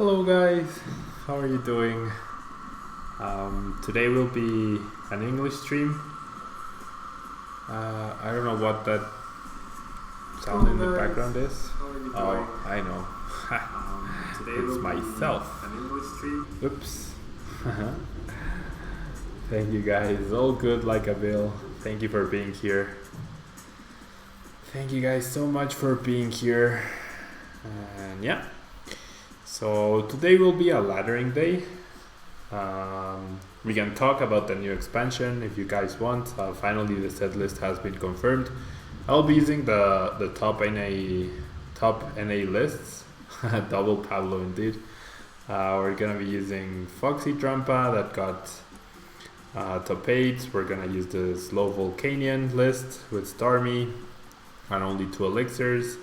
Hello guys, how are you doing? Today will be an English stream. I don't know what that sound in the background is. Oh, I know. Today it's myself. An English stream. Oops. Thank you guys, all good like a bill. Thank you for being here. Thank you guys so much for being here. And yeah. So today will be a laddering day. We can talk about the new expansion if you guys want. Finally the set list has been confirmed. I'll be using the top NA lists. Double Pablo indeed. We're gonna be using Foxy Trampa that got top 8. We're gonna use the Slow Volcanian list with Starmie and only 2 elixirs.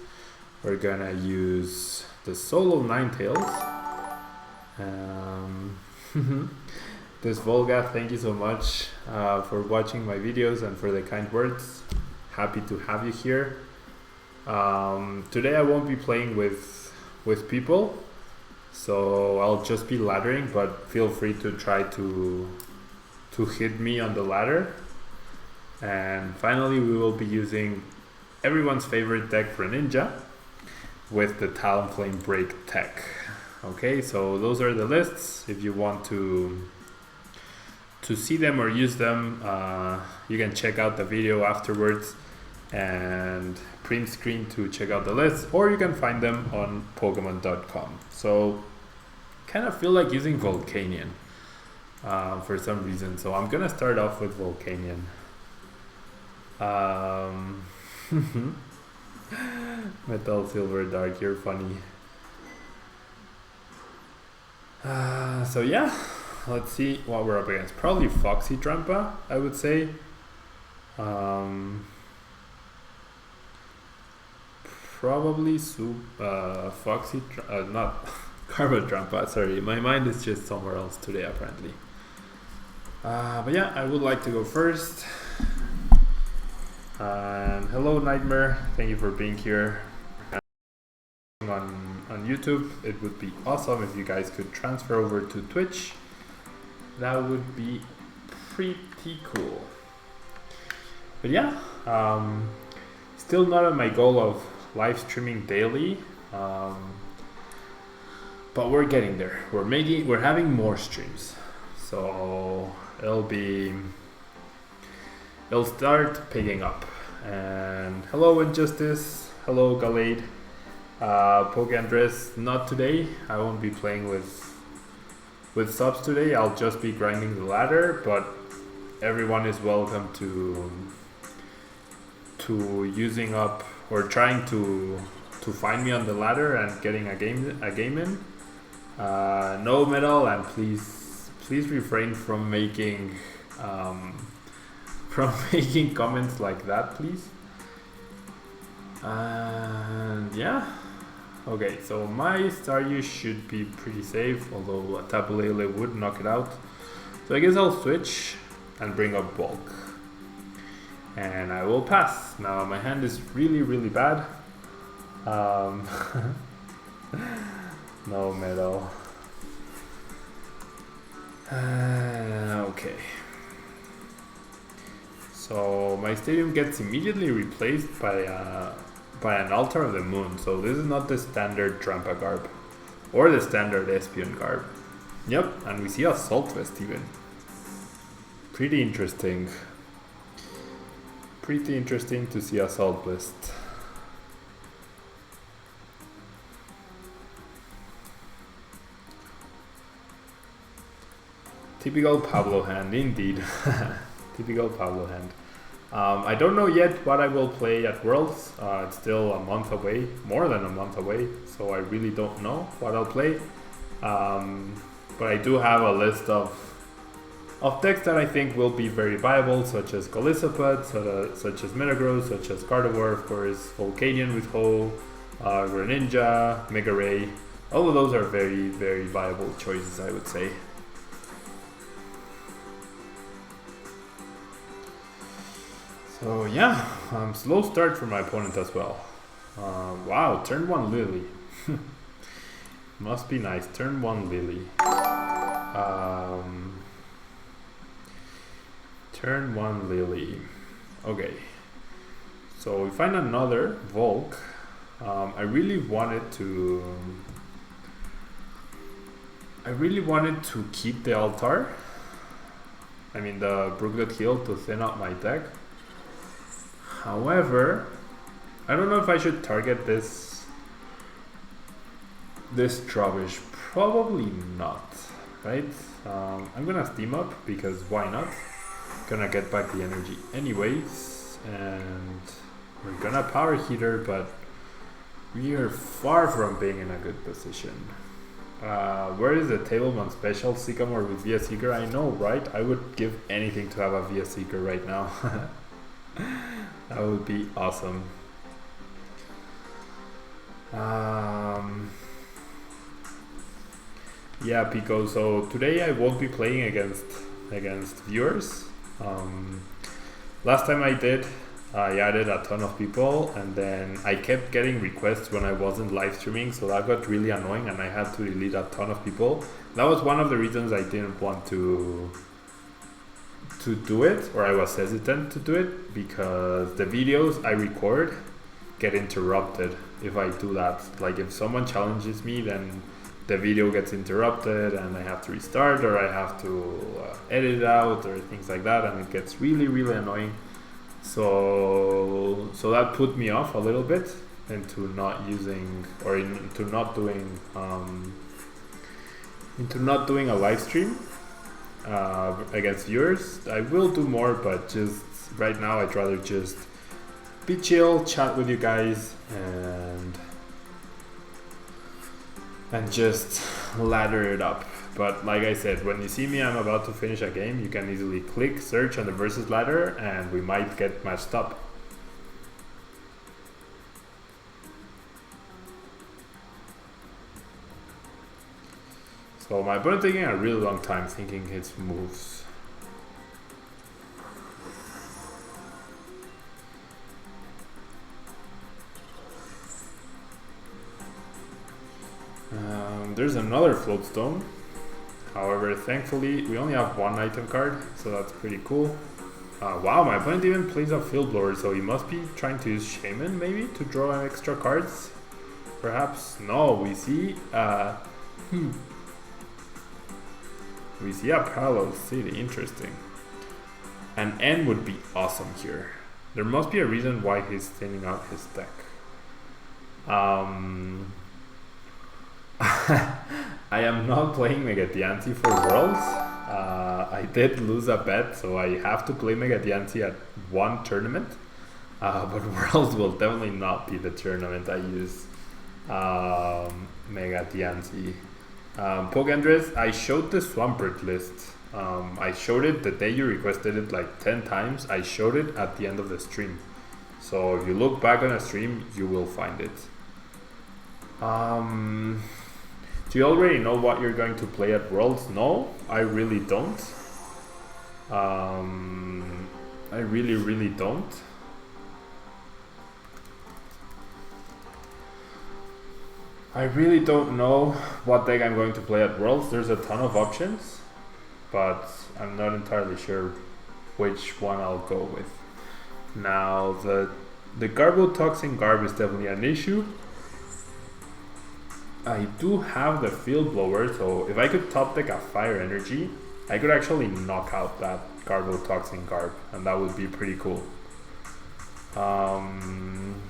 We're gonna use the solo Ninetales. This Volga, thank you so much for watching my videos and for the kind words. Happy to have you here. Today I won't be playing with people, so I'll just be laddering, but feel free to try to hit me on the ladder. And finally we will be using everyone's favorite deck for Ninja with the Talonflame Break tech. Okay, so those are the lists. If you want to see them or use them, you can check out the video afterwards and print screen to check out the lists, or you can find them on Pokemon.com. So kind of feel like using Volcanion for some reason, so I'm gonna start off with Volcanion. Metal Silver Dark, you're funny. So yeah, let's see what we're up against. Probably Foxy Trampa, I would say. Probably Foxy, not Carbo Trampa, sorry. My mind is just somewhere else today apparently. But yeah, I would like to go first. And hello Nightmare, thank you for being here. On YouTube, it would be awesome if you guys could transfer over to Twitch. That would be pretty cool. But yeah, still not on my goal of live streaming daily, but we're getting there. We're having more streams, so it'll start picking up. And hello Injustice, hello Galade, Poke Andres, not today. I won't be playing with subs today. I'll just be grinding the ladder, but everyone is welcome to using up or trying to find me on the ladder and getting a game in. No metal, and please refrain from making comments like that, please. And yeah, okay, so my Staryu should be pretty safe, although a Tapu Lele would knock it out. So I guess I'll switch and bring up Bulk, and I will pass. Now my hand is really bad. No metal. Okay. So my stadium gets immediately replaced by an Altar of the Moon. So this is not the standard Trampa garb or the standard Espion garb. Yep, and we see Assault Vest even. Pretty interesting. Pretty interesting to see Assault Vest. Typical Pablo hand, indeed. Typical Pablo hand. I don't know yet what I will play at Worlds. It's still a month away, more than a month away, so I really don't know what I'll play. But I do have a list of decks that I think will be very viable, such as Golisopod, such as Metagross, such as Gardevoir, of course, Volcanion with Ho, Greninja, Mega Ray. All of those are very viable choices, I would say. So yeah, slow start for my opponent as well. Wow, turn 1 Lily. Must be nice. Turn 1 Lily. Turn 1 Lily. Okay. So we find another Volk. I really wanted to keep the altar. I mean the Brooklet Hill to thin out my deck. However, I don't know if I should target this Trubbish. Probably not, right? I'm gonna steam up because why not? Gonna get back the energy anyways, and we're gonna power heater, but we are far from being in a good position. Where is the Tablemon special Sycamore with Via Seeker? I know, right? I would give anything to have a Via Seeker right now. That would be awesome. Yeah, Pico. So today I won't be playing against viewers. Last time I did, I added a ton of people, and then I kept getting requests when I wasn't live streaming, so that got really annoying, and I had to delete a ton of people. That was one of the reasons I didn't want to do it, or I was hesitant to do it, because the videos I record get interrupted if I do that. Like if someone challenges me, then the video gets interrupted and I have to restart, or I have to edit it out, or things like that, and it gets really annoying. So that put me off a little bit into not using, or into not doing a live stream against viewers. I will do more, but just right now I'd rather just be chill, chat with you guys, and just ladder it up. But like I said, when you see me, I'm about to finish a game, you can easily click search on the versus ladder and we might get matched up. So my opponent taking a really long time thinking his moves. There's another Floatstone. However, thankfully, we only have one item card, so that's pretty cool. Wow, my opponent even plays a Field Blower, so he must be trying to use Shaman, maybe, to draw extra cards? Perhaps? No, we see... we see a Parallel City, interesting. An N would be awesome here. There must be a reason why he's thinning out his deck. I am not playing Megadianzi for Worlds. I did lose a bet, so I have to play Megadianzi at one tournament. But Worlds will definitely not be the tournament I use Megadianzi. Pokendress, I showed the Swampert list. I showed it the day you requested it like 10 times. I showed it at the end of the stream. So if you look back on a stream, you will find it. Do you already know what you're going to play at Worlds? No, I really don't. I really don't. I really don't know what deck I'm going to play at Worlds. There's a ton of options, but I'm not entirely sure which one I'll go with. Now, the Garbotoxin Garb is definitely an issue. I do have the Field Blower, so if I could top deck a Fire Energy, I could actually knock out that Garbotoxin Garb, and that would be pretty cool. GDVN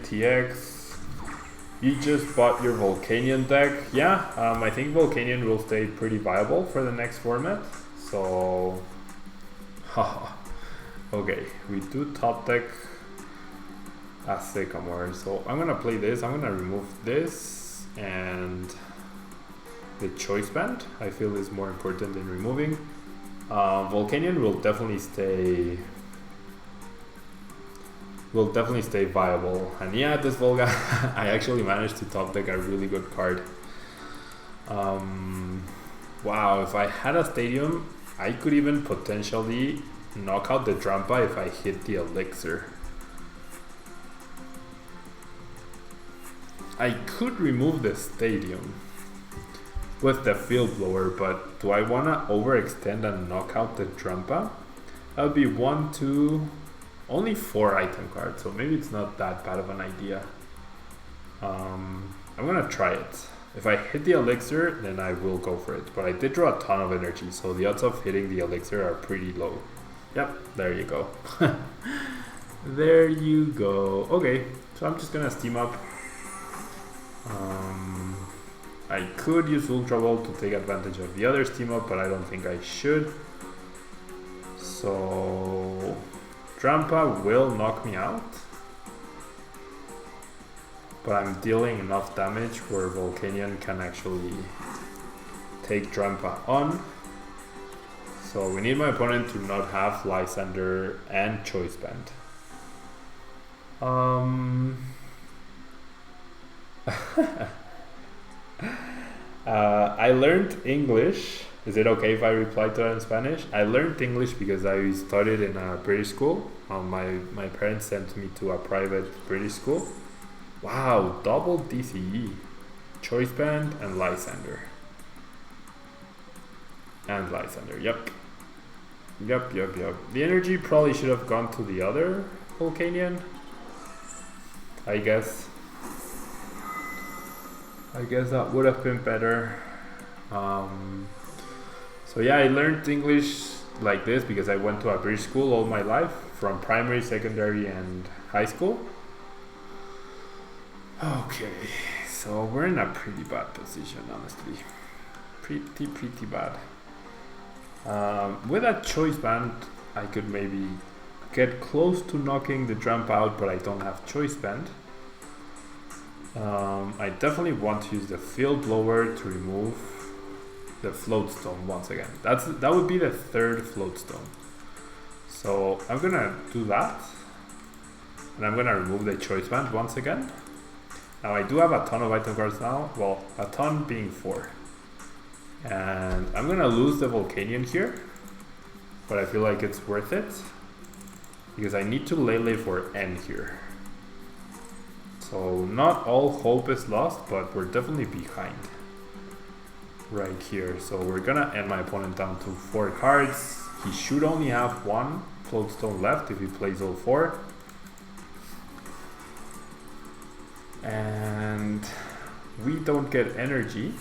TX, you just bought your Volcanion deck. Yeah, I think Volcanion will stay pretty viable for the next format. So, okay, we do top deck a Sycamore. So I'm gonna play this. I'm gonna remove this and the Choice Band. I feel is more important than removing. Volcanion will definitely stay. Will definitely stay viable. And yeah, this Volga, I actually managed to top deck a really good card. Wow, if I had a Stadium, I could even potentially knock out the Drampa if I hit the Elixir. I could remove the stadium with the field blower, but do I want to overextend and knock out the Drampa? That would be 1, 2, only 4 item cards, so maybe it's not that bad of an idea. I'm gonna try it. If I hit the elixir, then I will go for it. But I did draw a ton of energy, so the odds of hitting the elixir are pretty low. Yep, there you go. There you go. Okay, so I'm just gonna steam up. I could use Ultra Ball to take advantage of the other steam up, but I don't think I should. So Drampa will knock me out, but I'm dealing enough damage where Volcanion can actually take Drampa on. So we need my opponent to not have Lysander and Choice Band. I learned English. Is it okay if I reply to that in Spanish? I learned English because I studied in a British school. My parents sent me to a private British school. Wow, double DCE. Choice Band and Lysander. And Lysander, yep. Yep. The energy probably should have gone to the other Volcanion, I guess. That would have been better. So yeah, I learned English like this because I went to a British school all my life, from primary, secondary, and high school. Okay, so we're in a pretty bad position, honestly. Pretty bad. With that Choice Band, I could maybe get close to knocking the Drampa out, but I don't have Choice Band. I definitely want to use the Field Blower to remove the Float Stone once again. That would be the 3rd Float Stone. So I'm gonna do that, and I'm gonna remove the Choice Band once again. Now I do have a ton of item cards now, well, a ton being 4. And I'm gonna lose the Volcanion here, but I feel like it's worth it because I need to Lele for N here. So not all hope is lost, but we're definitely behind right here. So we're gonna end my opponent down to 4 cards. He should only have 1 Floatstone left if he plays all 4. And we don't get energy,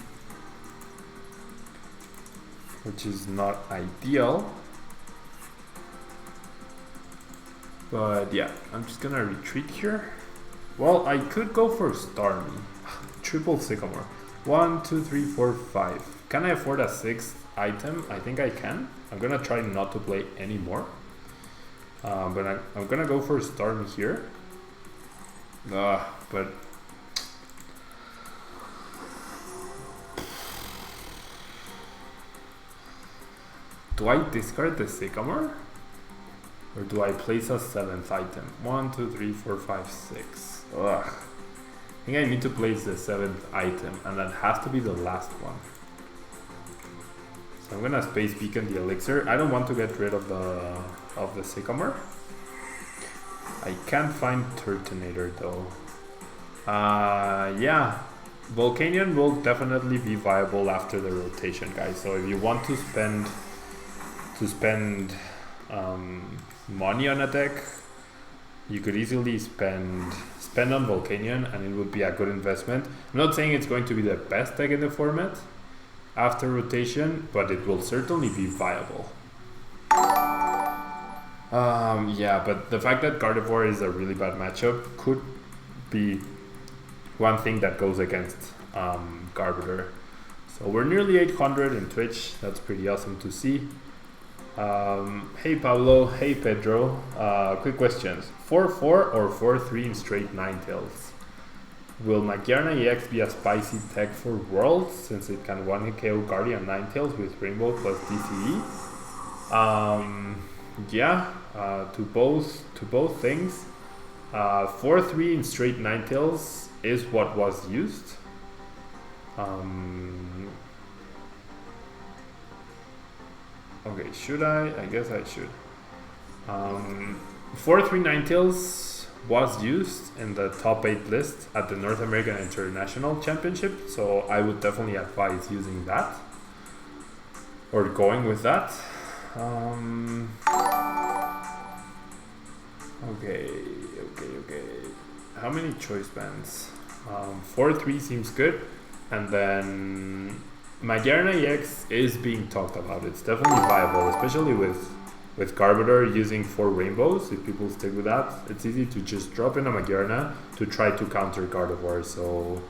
which is not ideal. But yeah, I'm just gonna retreat here. Well, I could go for Starmie. Triple Sycamore. 1, 2, 3, 4, 5. Can I afford a 6th item? I think I can. I'm gonna try not to play any more. But I'm gonna go for Starmie here. But do I discard the Sycamore? Or do I place a 7th item? 1, 2, 3, 4, 5, 6. Ugh. I think I need to place the 7th item, and that has to be the last one. So I'm gonna Space Beacon the Elixir. I don't want to get rid of the Sycamore. I can't find Turtonator though. Yeah, Volcanion will definitely be viable after the rotation, guys. So if you want to spend money on a deck, you could easily spend on Volcanion, and it would be a good investment. I'm not saying it's going to be the best deck in the format after rotation, but it will certainly be viable. Yeah, but the fact that Gardevoir is a really bad matchup could be one thing that goes against Garbodor. So we're nearly 800 in Twitch. That's pretty awesome to see. Hey Pablo, hey Pedro. Quick questions. 4-4 or 4-3 in straight Ninetales? Will Magiarna EX be a spicy tech for Worlds, since it can 1-hit KO Guardian Ninetales with Rainbow plus DCE? Yeah, to both things. 4-3 in straight Ninetales is what was used. Okay, should I? I guess I should. 4-3 Ninetales was used in the top 8 list at the North American International Championship, so I would definitely advise using that or going with that. Okay. How many choice bands? 4-3 seems good, and then Magyar EX is being talked about. It's definitely viable, especially with Garbodor using 4 rainbows. If people stick with that, it's easy to just drop in a Magyar to try to counter Gardevoir. So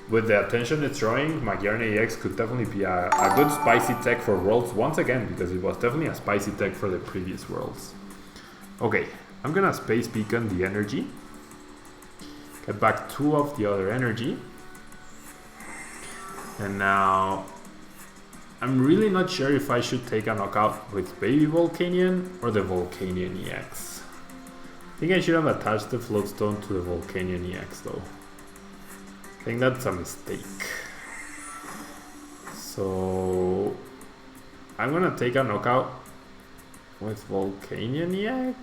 with the attention it's drawing, Magyar EX could definitely be a good spicy tech for Worlds once again, because it was definitely a spicy tech for the previous Worlds. Okay, I'm gonna Space Beacon the energy, get back 2 of the other energy, and now I'm really not sure if I should take a knockout with Baby Volcanion or the Volcanion EX. I think I should have attached the Floatstone to the Volcanion EX though. I think that's a mistake. So I'm gonna take a knockout with Volcanion EX.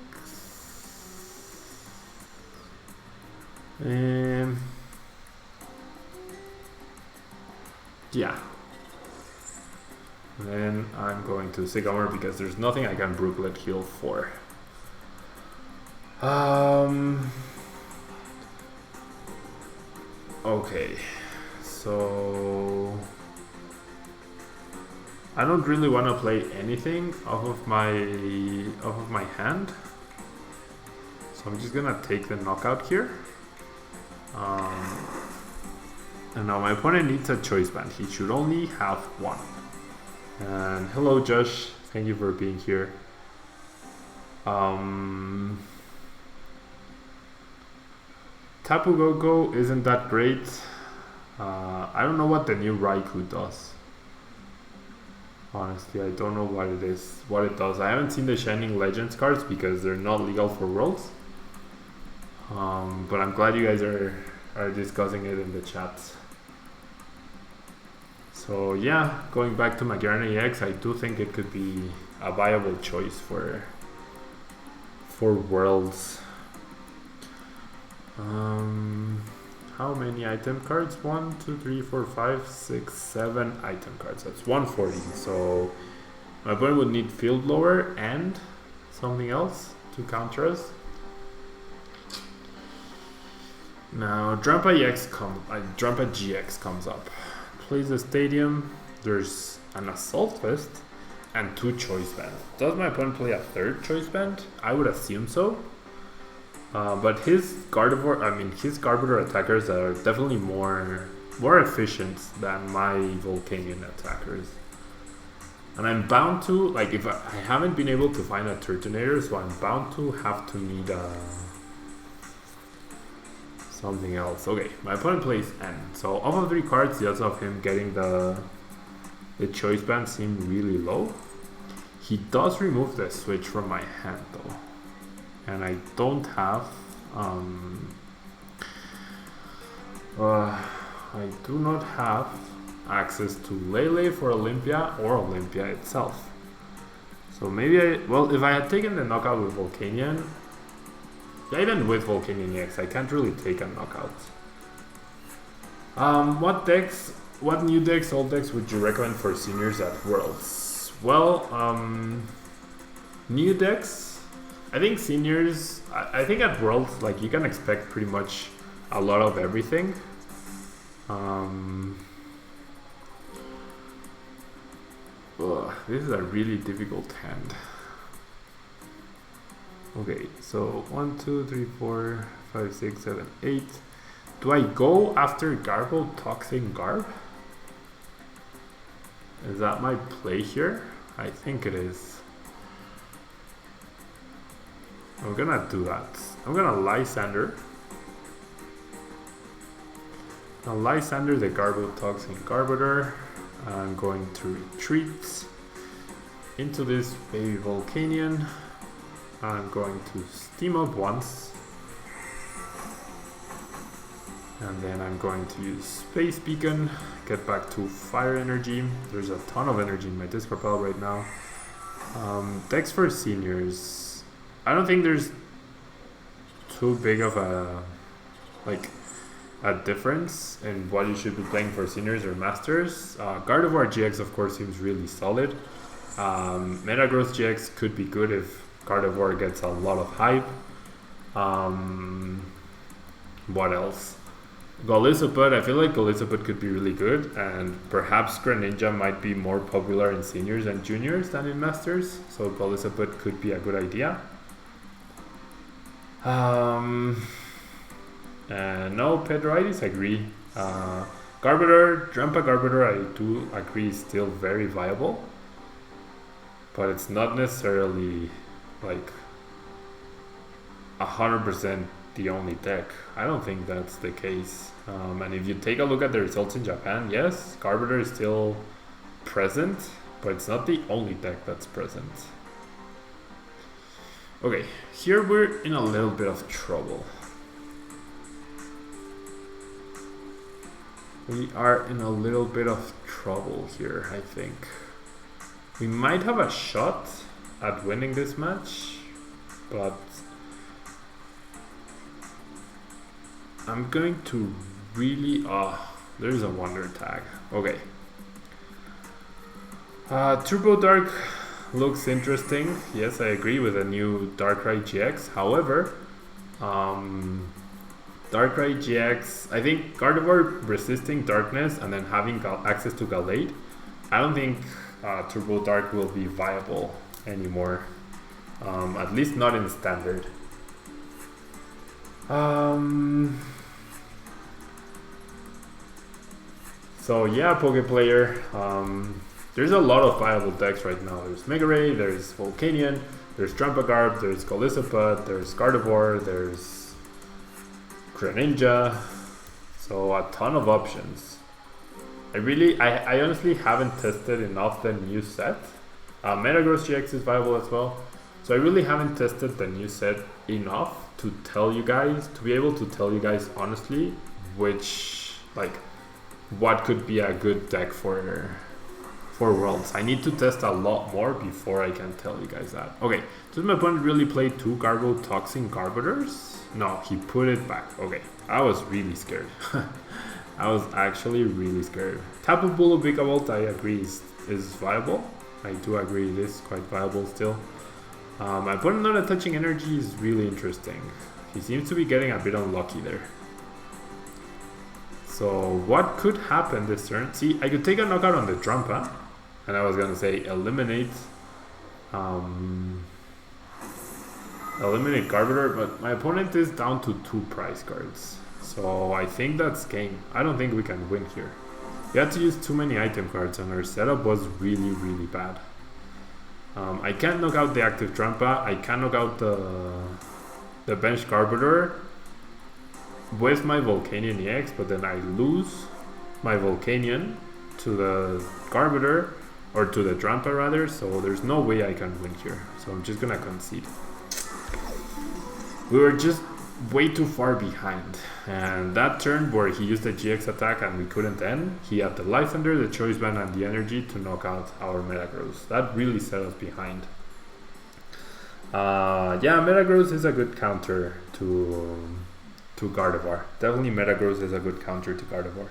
Yeah. Then I'm going to Sycamore because there's nothing I can Brooklet heal for. Okay, so I don't really want to play anything off of my hand, so I'm just gonna take the knockout here. And now my opponent needs a choice band. He should only have 1. And hello Josh, thank you for being here. Tapu Koko isn't that great. I don't know what the new Raikou does. Honestly, I don't know what it is, what it does. I haven't seen the Shining Legends cards because they're not legal for Worlds. But I'm glad you guys are discussing it in the chat. So yeah, going back to Magyar EX, I do think it could be a viable choice for Worlds. How many item cards? 1, 2, 3, 4, 5, 6, 7 item cards. That's 140. So my opponent would need Field Blower and something else to counter us. Now Drampa GX comes up. Plays a Stadium. There's an Assault Vest and 2 choice bands. Does my opponent play a 3rd choice band? I would assume so. But his Garbodor attackers are definitely more efficient than my Volcanion attackers. And I'm bound to, like, if I haven't been able to find a Turtonator, so I'm bound to have to need something else. Okay, my opponent plays N. So off of 3 cards, the odds of him getting the choice band seem really low. He does remove the switch from my hand though. And I don't have I do not have access to Lele for Olympia or Olympia itself. So maybe if I had taken the knockout with Volcanion, yeah, even with Volcanion EX, I can't really take a knockout. What new decks, old decks would you recommend for seniors at Worlds? Well, new decks, I think seniors, I think at Worlds, like, you can expect pretty much a lot of everything. This is a really difficult hand. Okay, so 1, 2, 3, 4, 5, 6, 7, 8. Do I go after Garbo Toxin Garb? Is that my play here? I think it is. I'm gonna do that. I'm gonna Lysander. I'll Lysander the Garbo Toxin Garbodor. I'm going to retreat into this baby Volcanion. I'm going to steam up once. And then I'm going to use Space Beacon, get back to Fire Energy. There's a ton of energy in my discard pile right now. Decks for seniors. I don't think there's too big of a difference in what you should be playing for seniors or masters. Gardevoir GX of course seems really solid. Metagross GX could be good if Gardevoir gets a lot of hype. What else? Golisopod, I feel like Golisopod could be really good, and perhaps Greninja might be more popular in seniors and juniors than in masters, so Golisopod could be a good idea. No, Pedroides, agree. Garbodor, Drampa Garbodor, I do agree is still very viable, but it's not necessarily like 100% the only deck. I don't think that's the case. And if you take a look at the results in Japan, yes, Garbodor is still present, but it's not the only deck that's present. Okay, here we're in a little bit of trouble. We are in a little bit of trouble here, I think. We might have a shot at winning this match, but I'm going to really... there's a Wonder Tag. Okay. Turbo Dark looks interesting. Yes, I agree with a new Darkrai GX. However, Darkrai GX, I think Gardevoir resisting Darkness and then having access to Gallade, I don't think Turbo Dark will be viable anymore. At least not in Standard. So yeah, Pokeplayer, there's a lot of viable decks right now. There's Mega Ray, there's Volcanion, there's Trampagarb, there's Golisopod, there's Gardevoir, there's Greninja. So a ton of options. I honestly haven't tested enough the new set. Metagross GX is viable as well. So I really haven't tested the new set enough to tell you guys, to be able to tell you guys honestly what could be a good deck for Worlds. I need to test a lot more before I can tell you guys that. Okay, does my opponent really play 2 Garbotoxin Garbodors? No, he put it back. Okay, I was really scared. I was actually really scared. Tapu Bulu Vikavolt, I agree, is viable. I do agree it is quite viable still. My opponent not attaching energy is really interesting. He seems to be getting a bit unlucky there. So what could happen this turn? See, I could take a knockout on the Drampa, and I was gonna say eliminate Garbodor, but my opponent is down to 2 prize cards. So I think that's game. I don't think we can win here. We had to use too many item cards and our setup was really, really bad. I can't knock out the active Drampa. I can knock out the bench Garbodor with my Volcanion EX, but then I lose my Volcanion to the Garbodor, or to the Drampa rather, so there's no way I can win here. So I'm just gonna concede. We were just way too far behind, and that turn where he used the GX attack and we couldn't end, he had the Life Thunder, the Choice Band and the energy to knock out our Metagross. That really set us behind. Yeah, Metagross is a good counter to Gardevoir. Definitely Metagross is a good counter to Gardevoir.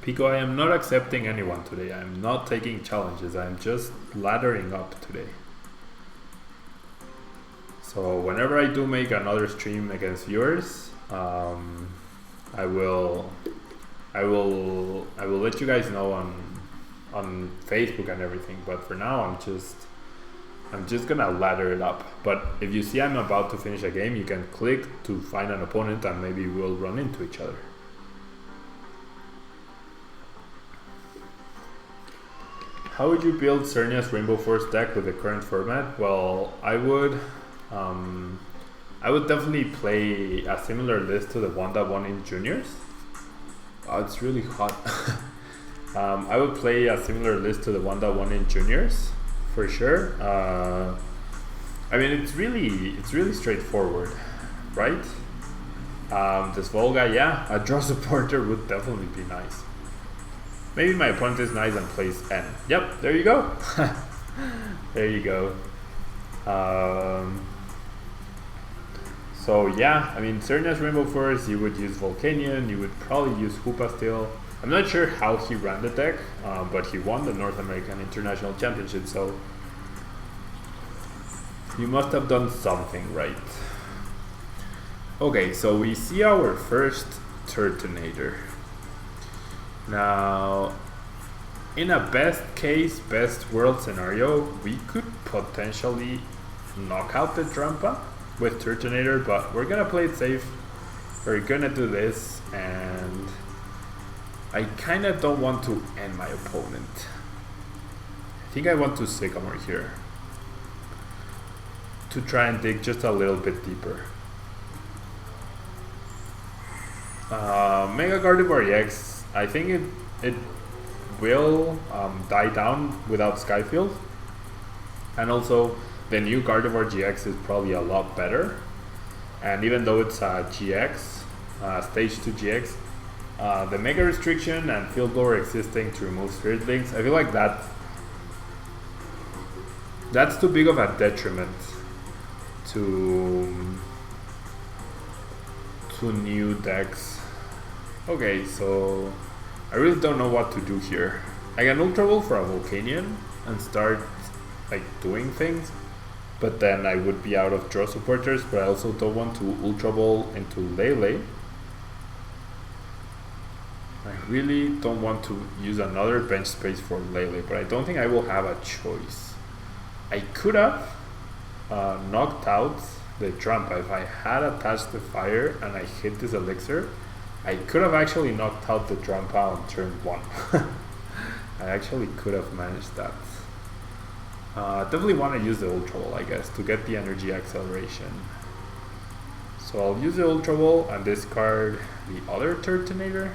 Pico, I am not accepting anyone today. I am not taking challenges. I am just laddering up today. So whenever I do make another stream against viewers, I will let you guys know on Facebook and everything. But for now, I'm just gonna ladder it up. But if you see I'm about to finish a game, you can click to find an opponent and maybe we'll run into each other. How would you build Cernia's Rainbow Force deck with the current format? Well, I would definitely play a similar list to the one that won in juniors. Oh, it's really hot. I would play a similar list to the one that won in juniors, for sure. I mean, it's really straightforward, right? This Volga, yeah, a draw supporter would definitely be nice. Maybe my opponent is nice and plays N. Yep, there you go. There you go. So yeah, I mean, Serna's Rainbow Forest, you would use Volcanion, you would probably use Hoopa still. I'm not sure how he ran the deck, but he won the North American International Championship, so you must have done something right. Okay, so we see our first Turtonator. Now, in a best case, best world scenario, we could potentially knock out the Trampa with Turtonator, but we're gonna play it safe. We're gonna do this, and I kinda don't want to end my opponent. I think I want to Sycamore here to try and dig just a little bit deeper. Mega Gardevoir EX, I think it will die down without Skyfield, and also the new Gardevoir GX is probably a lot better, and even though it's a GX, stage 2 GX, the Mega Restriction and Field Blower existing to remove Spirit Links, I feel like that's too big of a detriment to new decks. Okay, so I really don't know what to do here. I can Ultra Ball for a Volcanion and start like doing things, but then I would be out of draw supporters, but I also don't want to Ultra Ball into Lele. I really don't want to use another bench space for Lele, but I don't think I will have a choice. I could have knocked out the Trampa if I had attached the fire and I hit this elixir. I could have actually knocked out the Trampa on turn 1. I actually could have managed that. Definitely want to use the Ultra Ball, I guess, to get the energy acceleration. So I'll use the Ultra Ball and discard the other Turtonator.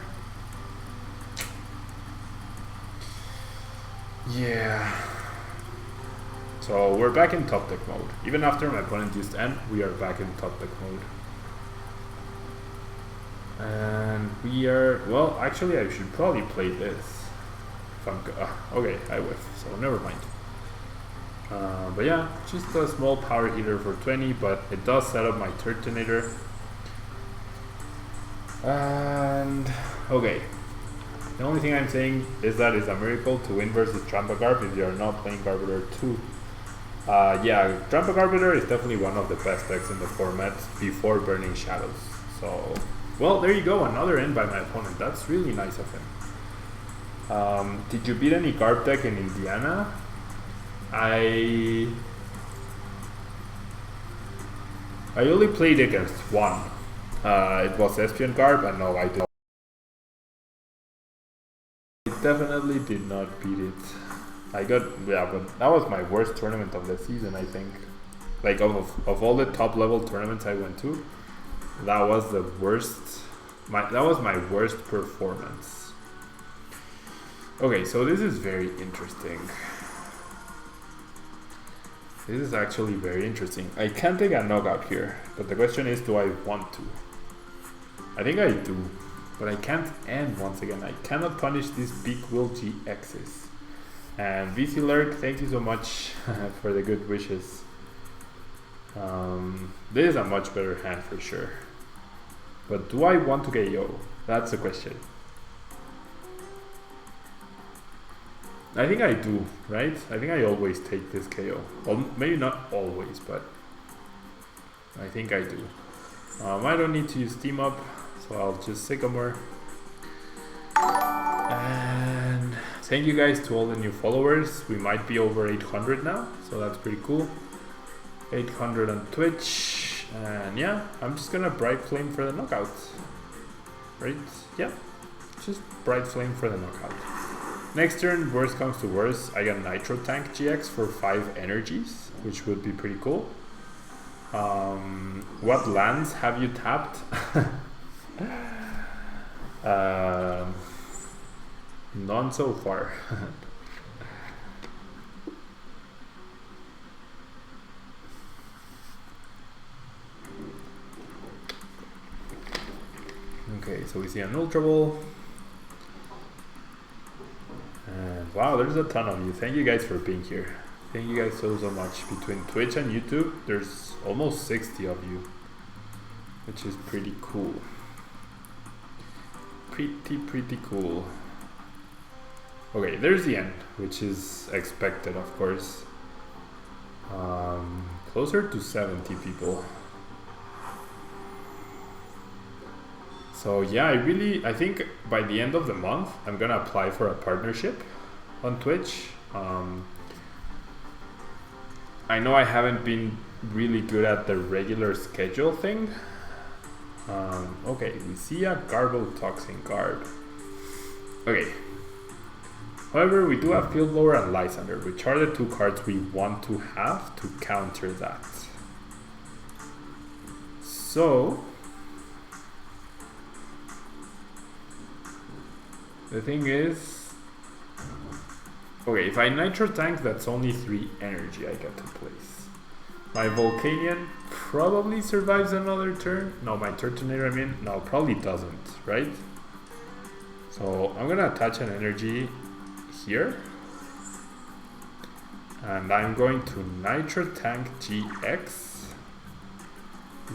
Yeah. So we're back in top deck mode. Even after my opponent used N, we are back in top deck mode. And we are, well, actually I should probably play this. If I'm okay, I whiff, so never mind. But yeah, just a small power heater for 20, but it does set up my Turtonator. And okay, the only thing I'm saying is that it's a miracle to win versus Trampa Garb if you are not playing Garbodor 2. Yeah, Trampa Garbodor is definitely one of the best decks in the format before Burning Shadows. So, well, there you go, another in by my opponent. That's really nice of him. Did you beat any Garb deck in Indiana? I only played against one. It was Espion Garb, and no, I did. I definitely did not beat it. I got, yeah, but that was my worst tournament of the season, I think. Like, of all the top level tournaments I went to, that was the worst. That was my worst performance. Okay, so this is very interesting. This is actually very interesting. I can take a knockout here, but the question is, do I want to? I think I do, but I can't end once again. I cannot punish these big will GXs. And VC Lurk, thank you so much for the good wishes. This is a much better hand for sure. But do I want to KO? That's the question. I think I do, right? I think I always take this KO. Well, maybe not always, but I think I do. I don't need to use Team Up, so I'll just Sycamore. And thank you guys to all the new followers. We might be over 800 now, so that's pretty cool. 800 on Twitch. And yeah, I'm just gonna Bright Flame for the knockout. Right? Yeah, just Bright Flame for the knockout. Next turn, worst comes to worst, I got Nitro Tank GX for 5 energies, which would be pretty cool. What lands have you tapped? None so far. Okay, so we see an Ultra Ball. And wow, there's a ton of you. Thank you guys for being here. Thank you guys so much. Between Twitch and YouTube, there's almost 60 of you, which is pretty cool. Pretty cool. Okay, there's the end, which is expected, of course. Closer to 70 people. So yeah, I think by the end of the month, I'm gonna apply for a partnership on Twitch. I know I haven't been really good at the regular schedule thing. Okay, we see a Garbotoxin card. Okay. However, we do have Field Blower and Lysander, which are the two cards we want to have to counter that. So, the thing is, okay, if I Nitro Tank, that's only 3 energy I get to place. My Volcanion probably survives another turn. No, my Turtonator, I mean, no, probably doesn't, right? So I'm gonna attach an energy here. And I'm going to Nitro Tank GX.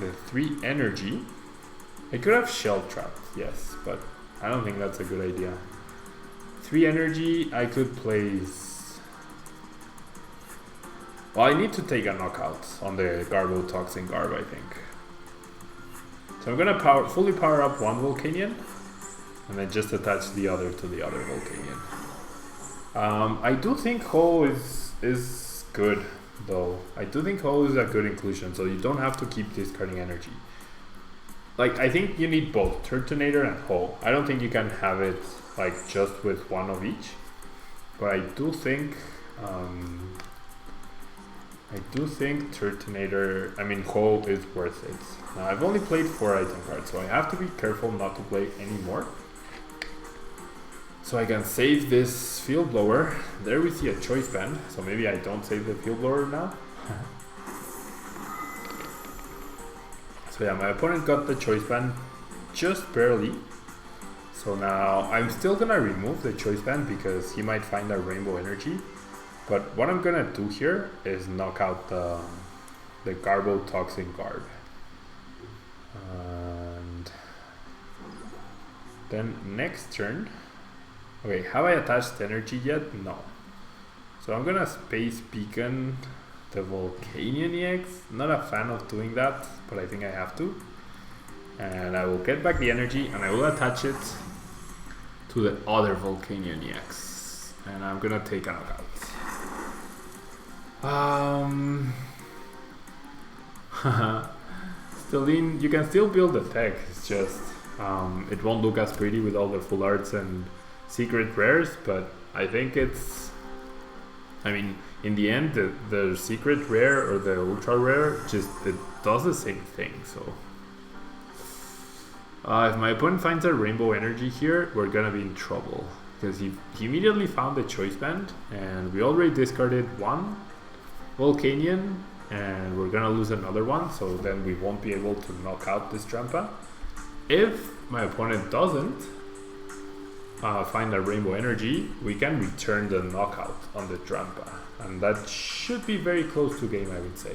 The 3 energy. I could have Shell Trapped, yes, but I don't think that's a good idea. 3 energy, I could place... Well, I need to take a knockout on the Garbotoxin Garb, I think. So I'm gonna fully power up one Volcanion, and then just attach the other to the other Volcanion. I do think Ho is good, though. I do think Ho is a good inclusion, so you don't have to keep discarding energy. Like, I think you need both Turtonator and Ho. I don't think you can have it like just with one of each, but I do think Turtonator, I mean Ho is worth it. Now I've only played 4 item cards, so I have to be careful not to play any more. So I can save this Field Blower. There we see a Choice Band, so maybe I don't save the Field Blower now. So yeah, my opponent got the Choice Band just barely. So now I'm still gonna remove the Choice Band because he might find a Rainbow Energy. But what I'm gonna do here is knock out the Garbotoxin Guard. And then next turn, okay, have I attached energy yet? No. So I'm gonna Space Beacon the Volcanion EX. Not a fan of doing that, but I think I have to. And I will get back the energy and I will attach it to the other Volcanion EX. And I'm gonna take a knockout. Stelline, you can still build the tech, it's just it won't look as pretty with all the full arts and secret rares, but I think it's, I mean, in the end the secret rare or the ultra rare just it does the same thing. So if my opponent finds a Rainbow Energy here, we're gonna be in trouble because he immediately found the Choice Band and we already discarded one Volcanion and we're gonna lose another one, so then we won't be able to knock out this Trampa. If my opponent doesn't find a Rainbow Energy, we can return the knockout on the Trampa, and that should be very close to game, I would say.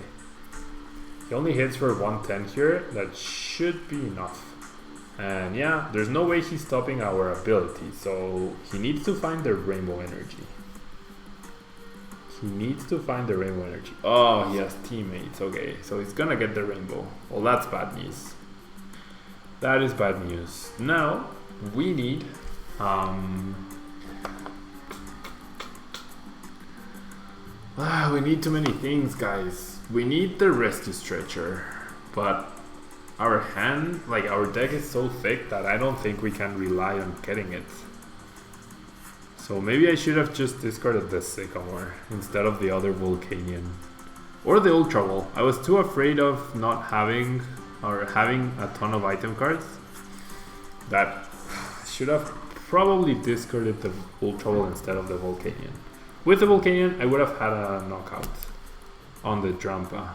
He only hits for 110 here, that should be enough. And yeah, there's no way he's stopping our ability, so he needs to find the Rainbow Energy. He needs to find the Rainbow Energy. Oh, he has teammates. Okay, so he's gonna get the Rainbow. Well, that's bad news. That is bad news. Now, we need... we need too many things, guys. We need the Rescue Stretcher, but our hand, like our deck is so thick that I don't think we can rely on getting it. So maybe I should have just discarded the Sycamore instead of the other Volcanion. Or the Ultra Wall. I was too afraid of not having, or having a ton of item cards, that I should have probably discarded the Ultra Wall instead of the Volcanion. With the Volcanion, I would have had a knockout on the Drampa.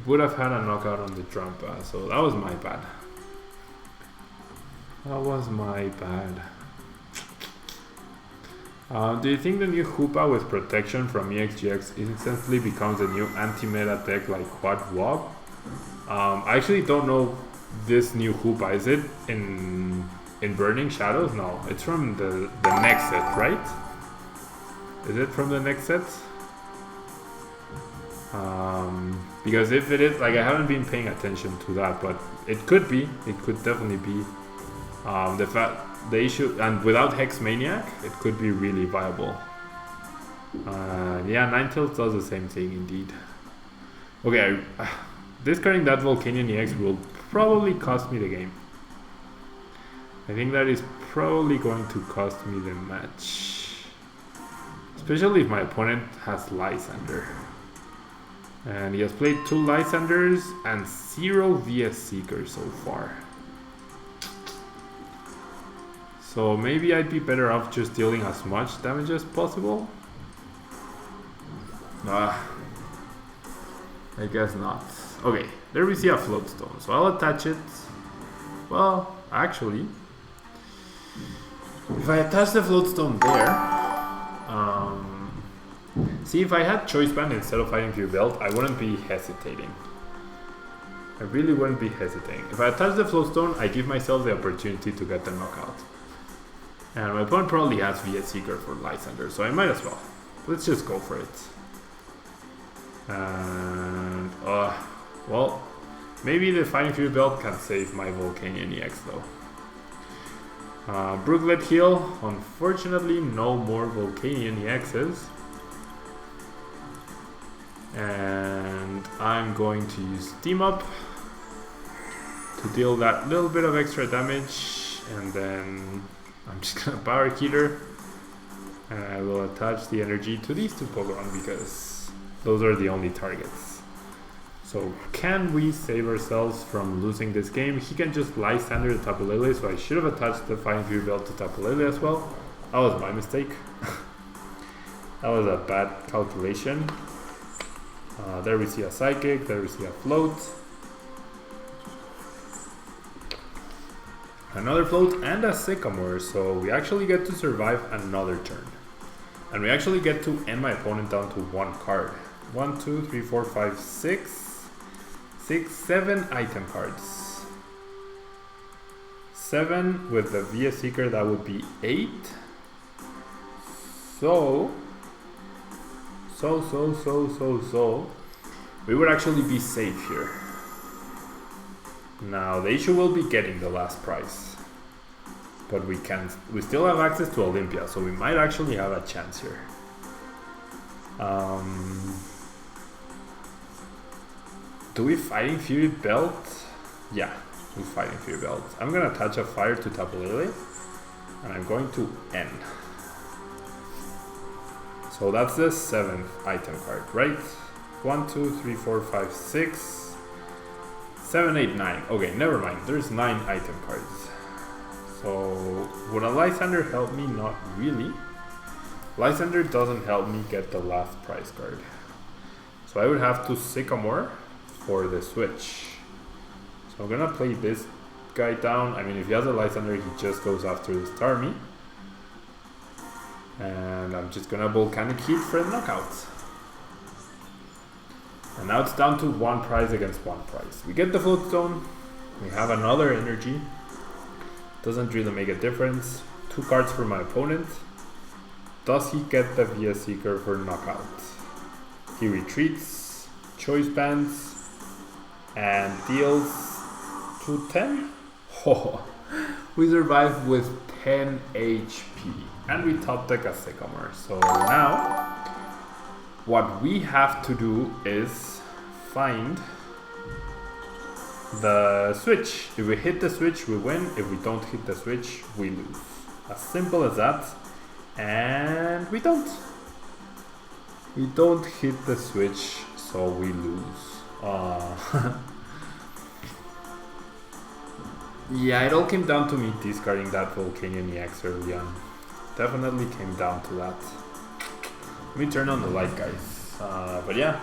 Would have had a knockout on the Drampa, so that was my bad. That was my bad. Do you think the new Hoopa with protection from EXGX instantly becomes a new anti-meta deck like Quad Wob? I actually don't know this new Hoopa. Is it in Burning Shadows? No, it's from the next set, right? Is it from the next set? Because if it is, like, I haven't been paying attention to that, but it could be. It could definitely be. The issue, and without Hex Maniac, it could be really viable. Yeah, Ninetales does the same thing indeed. Okay, discarding that Volcanion EX will probably cost me the game. I think that is probably going to cost me the match. Especially if my opponent has Lysander. And he has played 2 Lysanders and 0 VS Seekers so far. So maybe I'd be better off just dealing as much damage as possible. I guess not. Okay, there we see a Floatstone, so I'll attach it. Well, actually, if I attach the Floatstone there, see, if I had Choice Band instead of Fighting Fury Belt, I wouldn't be hesitating. I really wouldn't be hesitating. If I attach the Floatstone, I give myself the opportunity to get the knockout. And my opponent probably has VS Seeker for Lysander, so I might as well. Let's just go for it. And, well, maybe the Fighting Fury Belt can save my Volcanion EX though. Brooklet Heal, unfortunately no more Volcanion EXs. And I'm going to use Team Up to deal that little bit of extra damage, and then I'm just gonna Power Heater, and I will attach the energy to these 2 Pokemon because those are the only targets. So can we save ourselves from losing this game? He can just Lysander the Tapu Lele, so I should have attached the Fighting Fury Belt to Tapu Lele as well. That was my mistake. That was a bad calculation. There we see a Psychic, there we see a Float. Another Float and a Sycamore, so we actually get to survive another turn. And we actually get to end my opponent down to 1 card. 1, 2, 3, 4, 5, 6, 7 item cards. 7 with the VS Seeker, that would be 8. So we would actually be safe here. Now the issue will be getting the last prize, but we still have access to Olympia, so we might actually have a chance here. Do we Fighting Fury Belt? Yeah, we Fighting Fury Belt. I'm gonna attach a Fire to Tapu Lele, and I'm going to end. So that's the 7th item card, right? 1, 2, 3, 4, 5, 6, 7, 8, 9. Okay, never mind. There's 9 item cards. So would a Lysander help me? Not really. Lysander doesn't help me get the last prize card. So I would have to Sycamore for the switch. So I'm gonna play this guy down. I mean, if he has a Lysander, he just goes after the Starmie. And I'm just gonna Volcanic Heat for a knockout. And now it's down to 1 prize against 1 prize. We get the Floatstone. We have another energy. Doesn't really make a difference. 2 cards for my opponent. Does he get the VS Seeker for knockout? He retreats, Choice Bands, and deals 210. Oh, we survive with 10 HP. And we top deck a Sycamore. So now, what we have to do is find the switch. If we hit the switch, we win. If we don't hit the switch, we lose. As simple as that. And we don't. We don't hit the switch, so we lose. Yeah, it all came down to me discarding that Volcanion EX early on. Definitely came down to that. Let me turn on the light, guys. But yeah,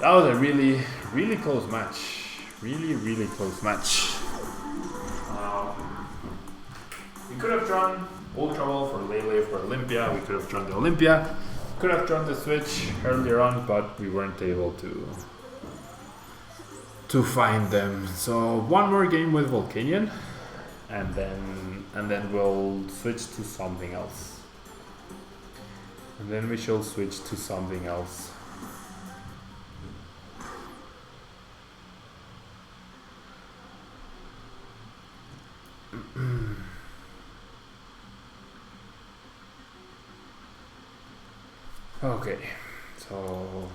that was a really close match. Really close match. could have drawn Ultra Ball for Lele for Olympia, we could have drawn the Olympia, could have drawn the Switch earlier on, but we weren't able to find them. So one more game with Volcanion, and then we'll switch to something else. And then we shall switch to something else. Okay, so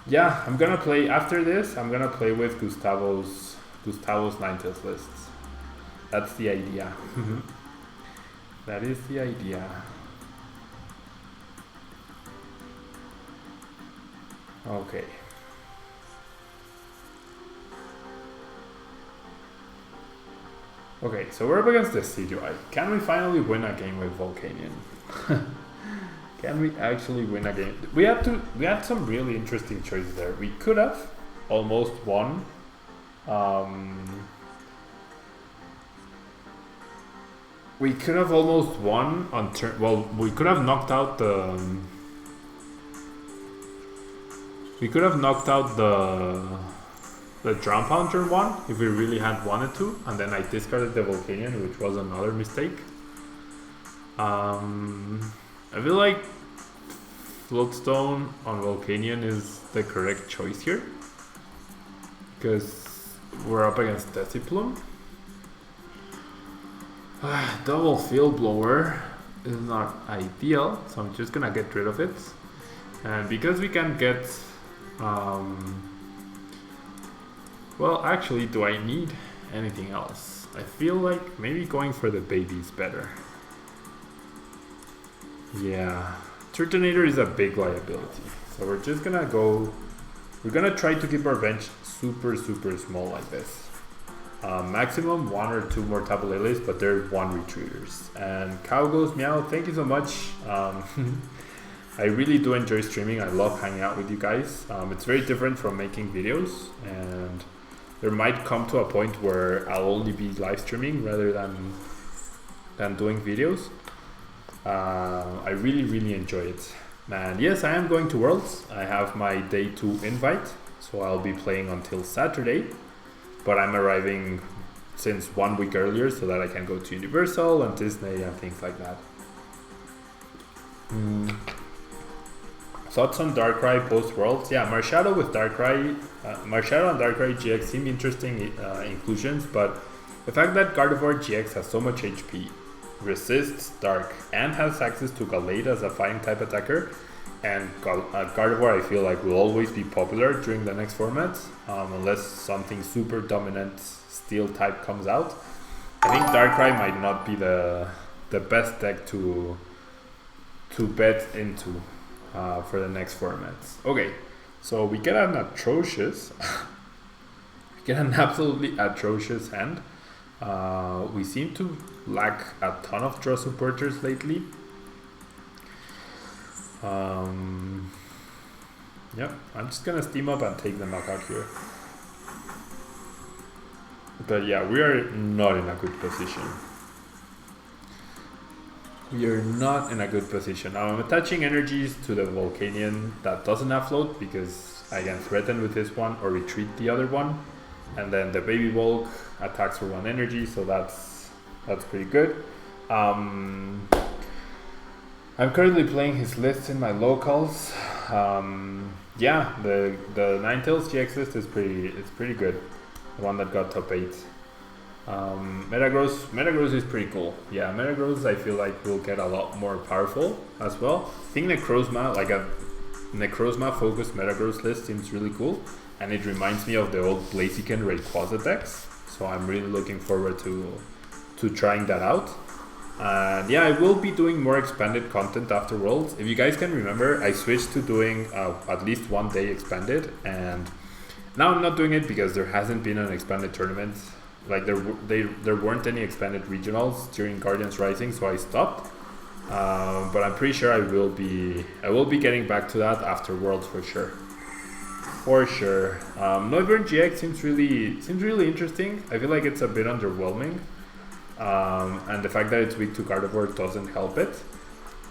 yeah, I'm gonna play after this. I'm gonna play with Gustavo's Ninetales lists. That's the idea. That is the idea. Okay. Okay, so we're up against the CGI. Can we finally win a game with Volcanion? Can we actually win a game? We had some really interesting choices there. We could have almost won. We could have almost won on turn. Well, we could have knocked out the. We could have knocked out the Drown Pound turn 1 if we really had wanted to, and then I discarded the Volcanion, which was another mistake. I feel like Floatstone on Volcanion is the correct choice here, because we're up against Deciplum. Double Field Blower is not ideal, so I'm just gonna get rid of it. And because we can get well, actually, do I need anything else? I feel like maybe going for the baby is better. Yeah, Turtonator is a big liability, so we're just gonna go. We're gonna try to keep our bench super small like this. Maximum 1 or 2 more Tableles, but they're 1 retreaters. And Cow Goes Meow, thank you so much. I really do enjoy streaming. I love hanging out with you guys. It's very different from making videos, and there might come to a point where I'll only be live streaming rather than doing videos. I really enjoy it. And yes, I am going to Worlds. I have my day 2 invite, so I'll be playing until Saturday. But I'm arriving since 1 week earlier so that I can go to Universal and Disney and things like that. Thoughts on Darkrai post Worlds? Yeah, Marshadow with Darkrai, Marshadow and Darkrai GX seem interesting inclusions, but the fact that Gardevoir GX has so much HP, resists Dark, and has access to Gallade as a fighting type attacker, and Gardevoir I feel like will always be popular during the next format, unless something super dominant Steel type comes out. I think Darkrai might not be the best deck to bet into for the next formats. Okay, so we get an atrocious, we get an absolutely atrocious hand. We seem to lack a ton of draw supporters lately. Yep, I'm just gonna steam up and take the knockout here. But yeah, we are not in a good position. We are not in a good position. Now I'm attaching energies to the Volcanion that doesn't have float because I can threaten with this one or retreat the other one. And then the Baby Volk attacks for 1 energy, so that's pretty good. I'm currently playing his lists in my locals. Yeah, the Ninetales GX list is pretty good. The one that got top 8. Metagross is pretty cool. Yeah, Metagross I feel like will get a lot more powerful as well. I think Necrozma, like a Necrozma focused Metagross list seems really cool. And it reminds me of the old Blaziken Rayquaza decks. So I'm really looking forward to trying that out. And yeah, I will be doing more expanded content after Worlds. If you guys can remember, I switched to doing at least 1 day expanded. And now I'm not doing it because there hasn't been an expanded tournament. Like there weren't any expanded regionals during Guardians Rising, so I stopped. But I'm pretty sure I will be getting back to that after Worlds for sure. For sure. Noivern GX seems really interesting. I feel like it's a bit underwhelming. And the fact that it's weak to Gardevoir doesn't help it.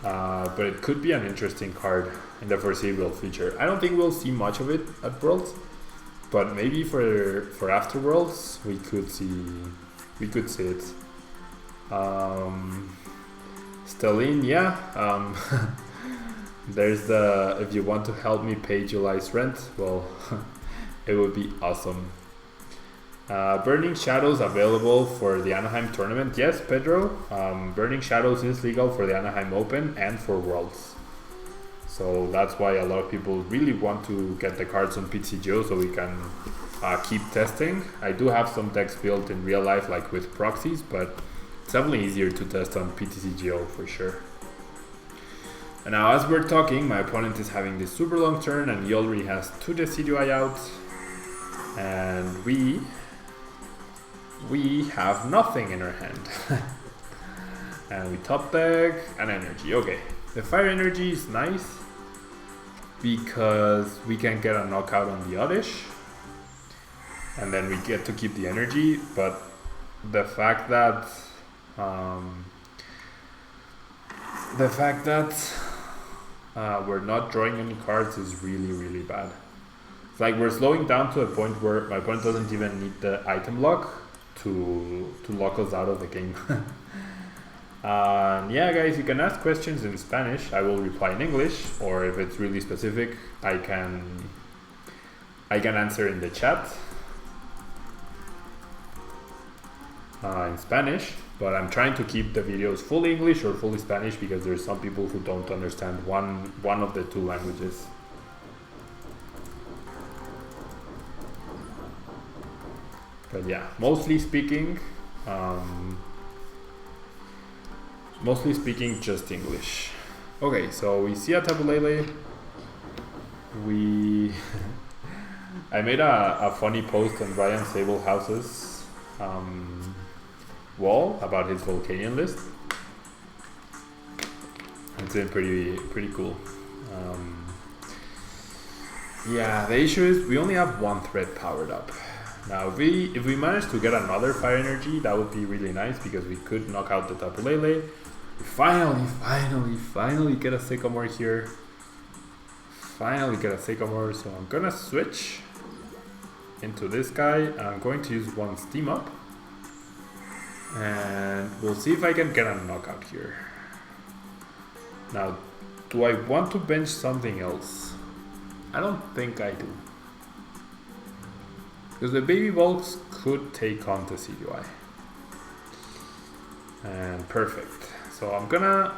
But it could be an interesting card in the foreseeable future. I don't think we'll see much of it at Worlds, but maybe for after Worlds we could see it. Stelline, yeah. There's the, if you want to help me pay July's rent, well, it would be awesome. Burning Shadows available for the Anaheim tournament. Yes, Pedro. Burning Shadows is legal for the Anaheim Open and for Worlds. So that's why a lot of people really want to get the cards on PTCGO so we can keep testing. I do have some decks built in real life, like with proxies, but it's definitely easier to test on PTCGO for sure. And now as we're talking, my opponent is having this super long turn and he already has 2 Decidueye out. And we have nothing in our hand. And we top deck an energy. Okay, the fire energy is nice because we can get a knockout on the Oddish. And then we get to keep the energy, but the fact that we're not drawing any cards is really bad. It's like we're slowing down to a point where my opponent doesn't even need the item lock to lock us out of the game. Yeah, guys, you can ask questions in Spanish. I will reply in English, or if it's really specific, I can answer in the chat in Spanish. But I'm trying to keep the videos fully English or fully Spanish because there's some people who don't understand one of the 2 languages. But yeah, mostly speaking, just English. Okay, so we see a Tabulele. I made a funny post on Ryan Sablehouse's wall about his Volcanion list. It's been pretty cool. Yeah, the issue is we only have 1 thread powered up. Now if we manage to get another fire energy, that would be really nice because we could knock out the Tapu Lele. We finally get a Sycamore here. Finally get a Sycamore, so I'm gonna switch into this guy. I'm going to use 1 Steam Up. And we'll see if I can get a knockout here. Now, do I want to bench something else? I don't think I do. Because the Baby Volks could take on the CDI. And perfect. So I'm gonna...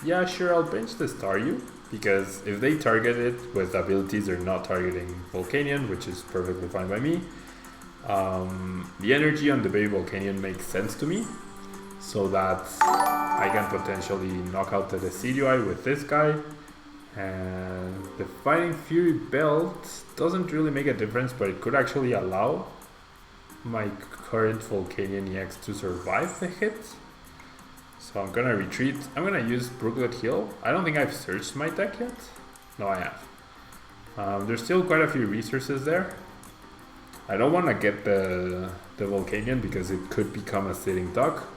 yeah, sure, I'll bench the Staryu. Because if they target it with abilities, they're not targeting Volcanion, which is perfectly fine by me. The energy on the Baby Volcanion makes sense to me. So that I can potentially knock out the Decidueye with this guy. And the Fighting Fury Belt doesn't really make a difference, but it could actually allow my current Volcanion EX to survive the hit. So I'm gonna retreat. I'm gonna use Brooklet Hill. I don't think I've searched my deck yet. No, I have. There's still quite a few resources there. I don't want to get the Volcanion because it could become a sitting duck.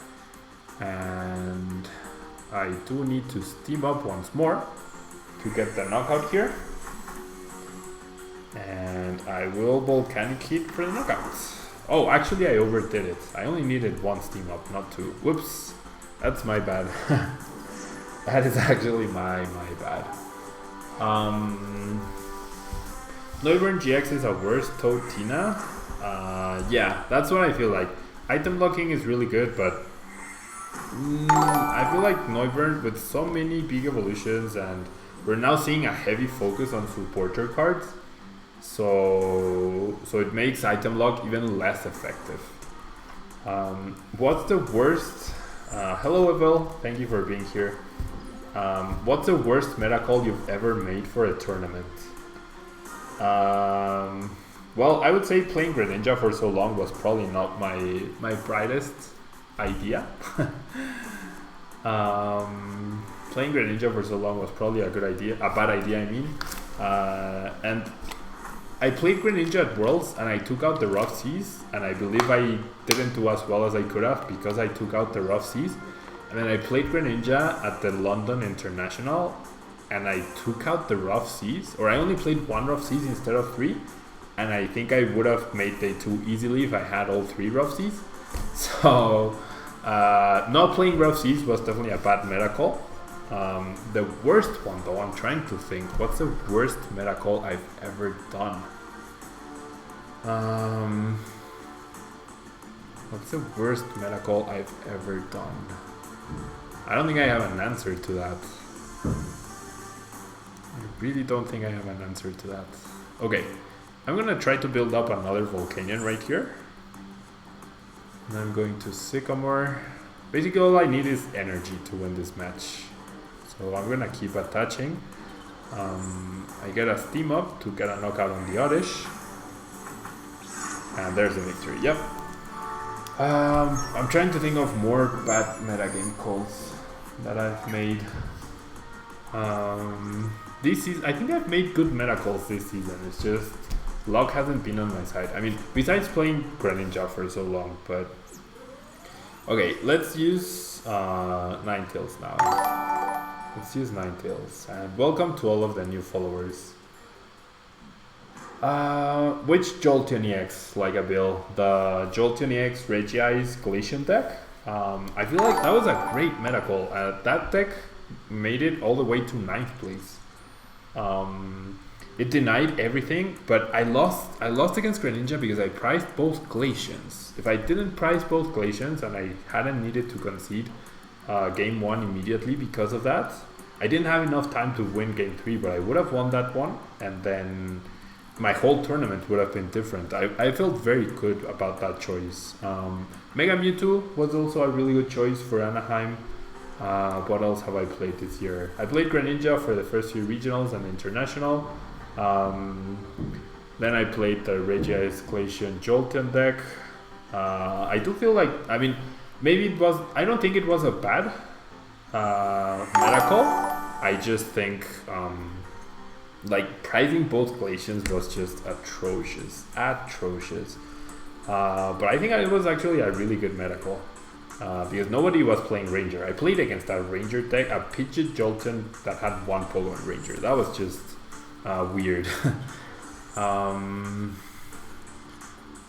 And I do need to Steam Up once more to get the knockout here. And I will Volcanic Heat for the knockouts. Oh, actually I overdid it. I only needed 1 Steam Up, not 2. Whoops, that's my bad. That is actually my bad. Noivern GX is a worse Totina. Yeah, that's what I feel like. Item blocking is really good, but I feel like Noivern with so many big evolutions, and we're now seeing a heavy focus on supporter cards, so it makes item lock even less effective. What's the worst? Hello Evel, thank you for being here. What's the worst meta call you've ever made for a tournament? Well, I would say playing Greninja for so long was probably not my brightest idea. Playing Greninja for so long was probably a bad idea, I mean. And I played Greninja at Worlds and I took out the Rough Seas, and I believe I didn't do as well as I could have because I took out the Rough Seas. And then I played Greninja at the London International and I took out the Rough Seas, or I only played 1 Rough Seas instead of 3, and I think I would have made day 2 easily if I had all 3 Rough Seas. So not playing Rough Seas was definitely a bad meta call. The worst one though, I'm trying to think, what's the worst meta call I've ever done? What's the worst meta call I've ever done? I don't think I have an answer to that. I really don't think I have an answer to that. Okay, I'm gonna try to build up another Volcanion right here. And I'm going to Sycamore. Basically all I need is energy to win this match. So I'm gonna keep attaching. I get a Steam Up to get a knockout on the Oddish. And there's the victory, yep. I'm trying to think of more bad metagame calls that I've made. This season, I think I've made good meta calls this season. It's just luck hasn't been on my side. I mean, besides playing Greninja for so long, but okay, let's use Ninetales now. Let's use Ninetales, and welcome to all of the new followers. Which Jolteon EX like a bill? The Jolteon EX Regice Glacian deck? I feel like that was a great meta call. That deck made it all the way to 9th place. It denied everything, but I lost against Greninja because I priced both Glacians. If I didn't price both Glacians and I hadn't needed to concede game 1 immediately because of that, I didn't have enough time to win game 3, but I would have won that one, and then my whole tournament would have been different. I felt very good about that choice. Mega Mewtwo was also a really good choice for Anaheim. What else have I played this year? I played Greninja for the first few regionals and international. Then I played the Regice Glacian Jolteon deck. I do feel like, I mean, maybe it was, I don't think it was a bad meta call. I just think like pricing both Glacians was just atrocious. But I think it was actually a really good meta call. Because nobody was playing Ranger. I played against a Ranger deck, a Pidgeot Jolteon that had 1 Pokemon Ranger. That was just weird.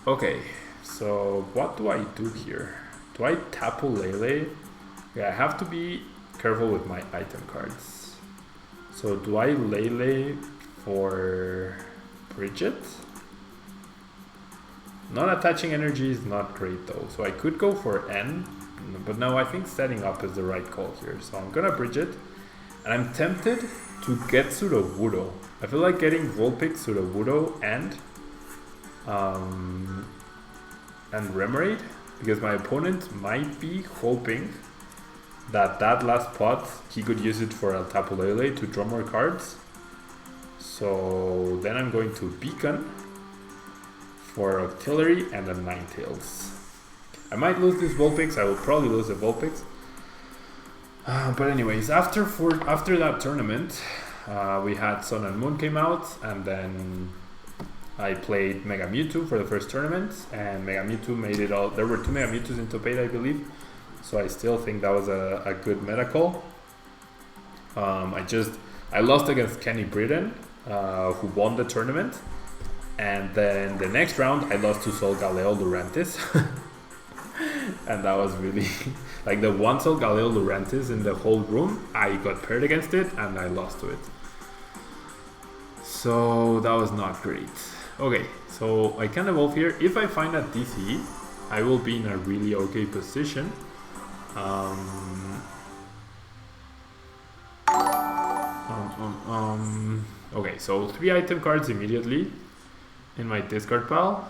Okay, so what do I do here? Do I Tapu Lele? Yeah, I have to be careful with my item cards. So do I Lele for Bridget? Not attaching energy is not great though, so I could go for N, but no, I think setting up is the right call here. So I'm gonna Bridget, and I'm tempted to get Sudowoodo. I feel like getting Vulpix, Sudowoodo, and Remoraid, because my opponent might be hoping that last pot he could use it for El Tapu Lele to draw more cards. So then I'm going to Beacon for Octillery and a Ninetales. I might lose this Vulpix. I will probably lose the Vulpix. But anyways, after that tournament, we had Sun and Moon came out, and then I played Mega Mewtwo for the first tournament, and Mega Mewtwo made it all. There were 2 Mega Mewtwo's in top 8, I believe. So I still think that was a good meta call. I lost against Kenny Britton, who won the tournament. And then the next round, I lost to Solgaleo Lurantis. And that was really, like the one Solgaleo Lurantis in the whole room, I got paired against it and I lost to it. So that was not great. Okay, so I can evolve here. If I find a DC, I will be in a really okay position. Okay, so 3 item cards immediately in my discard pile,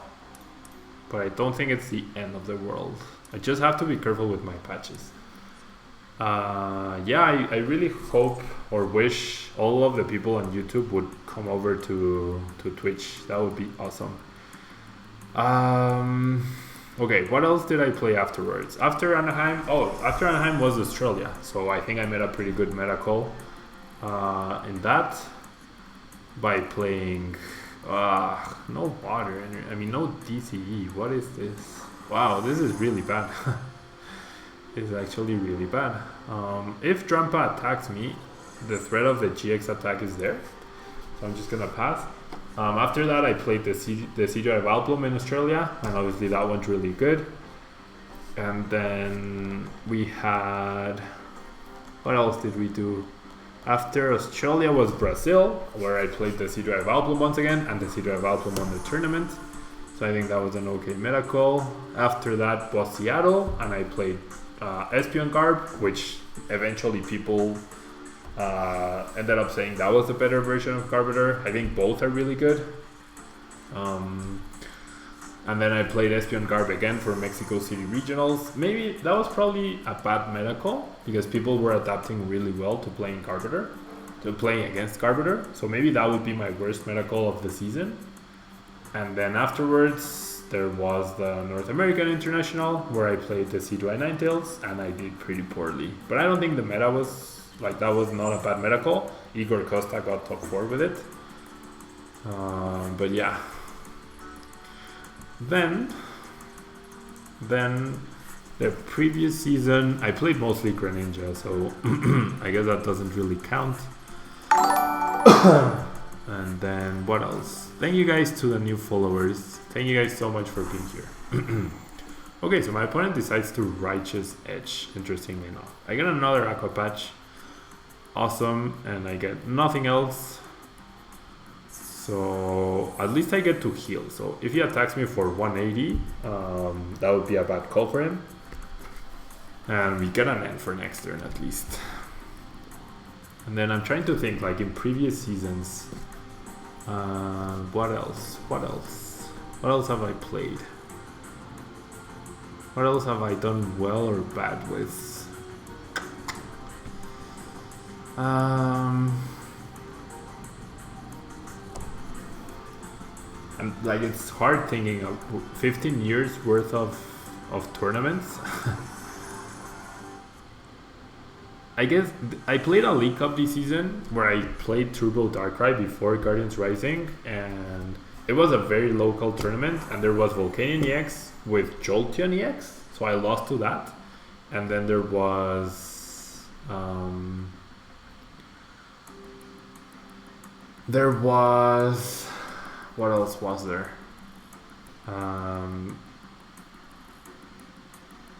but I don't think it's the end of the world. I just have to be careful with my patches. Yeah, I really hope or wish all of the people on YouTube would come over to Twitch. That would be awesome. Okay, what else did I play afterwards? After Anaheim was Australia, so I think I made a pretty good meta call in that. by playing no water, I mean no DCE. What is this? Wow, this is really bad. It's actually really bad. If Drampa attacks me, the threat of the GX attack is there, so I'm just gonna pass. After that, I played the CGI Valplum in Australia, and obviously that one's really good. And then we had, what else did we do? After Australia was Brazil, where I played the CGI Valplum once again, and the CGI Valplum won the tournament. So I think that was an okay meta call. After that was Seattle, and I played Espion Garb, which eventually people ended up saying that was the better version of Garbiter. I think both are really good. And then I played Espion Garb again for Mexico City Regionals. Maybe that was probably a bad meta call because people were adapting really well to playing Garbiter, to playing against Garbiter. So maybe that would be my worst meta call of the season. And then afterwards, there was the North American International where I played the CGI Ninetales and I did pretty poorly. But I don't think the meta was, like, that was not a bad meta call. Igor Costa got top 4 with it. But yeah. Then the previous season, I played mostly Greninja, so I guess that doesn't really count. And then what else? Thank you guys to the new followers. Thank you guys so much for being here. Okay, so my opponent decides to Righteous Edge, interestingly enough. I get another Aqua Patch. Awesome, and I get nothing else. So at least I get to heal. So if he attacks me for 180, that would be a bad call for him. And we get an end for next turn at least. And then I'm trying to think, like in previous seasons, what else? What else have I played? What else have I done well or bad with? And like it's hard thinking of 15 years worth of tournaments. I guess I played a League Cup this season where I played Turbo Darkrai before Guardians Rising, and it was a very local tournament, and there was Volcanion EX with Jolteon EX, so I lost to that. And then there was what else was there?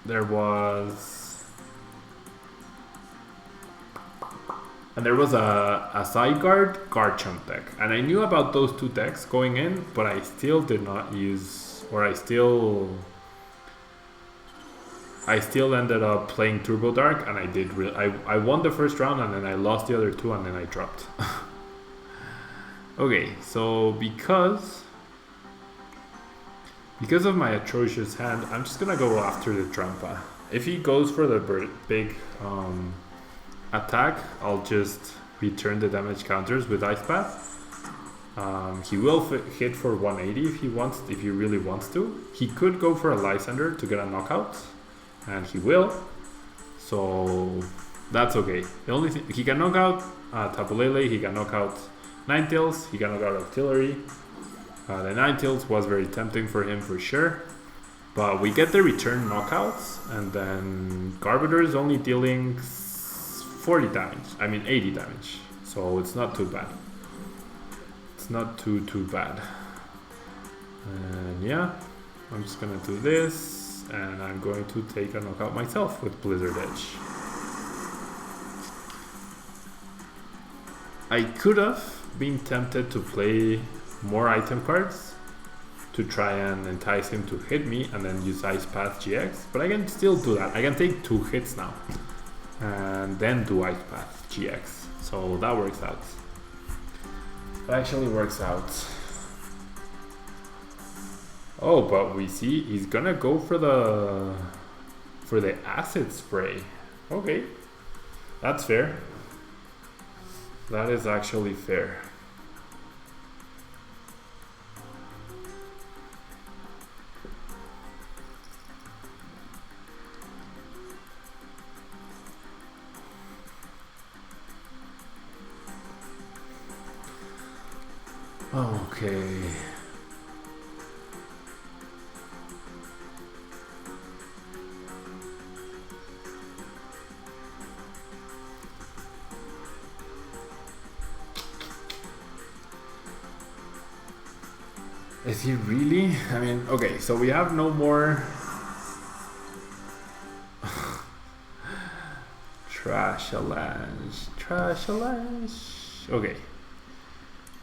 There was a side guard Garchomp deck, and I knew about those two decks going in, but I still did not use, or I still ended up playing Turbo Dark, and I won the first round, and then I lost the other two, and then I dropped. Okay, so because of my atrocious hand, I'm just gonna go after the Trampa. If he goes for the big attack, I'll just return the damage counters with Ice Path. He will hit for 180 if he really wants to. He could go for a Lysander to get a knockout, and he will. So that's okay. The only thing, he can knock out Tapu Lele, he can knock out Ninetales, he can knock out Artillery. The Ninetales was very tempting for him for sure. But we get the return knockouts, and then Garbiter is only dealing 40 damage, 80 damage. So it's not too bad. It's not too bad. And yeah, I'm just gonna do this, and I'm going to take a knockout myself with Blizzard Edge. I could have been tempted to play more item cards to try and entice him to hit me and then use Ice Path GX, but I can still do that. I can take 2 hits now and then do Ice Path GX, so that works out. That actually works out. Oh, but we see he's gonna go for the acid spray. Okay, that's fair. That is actually fair. Okay. Is he really? I mean, okay, so we have no more Trash-a-lash. Okay.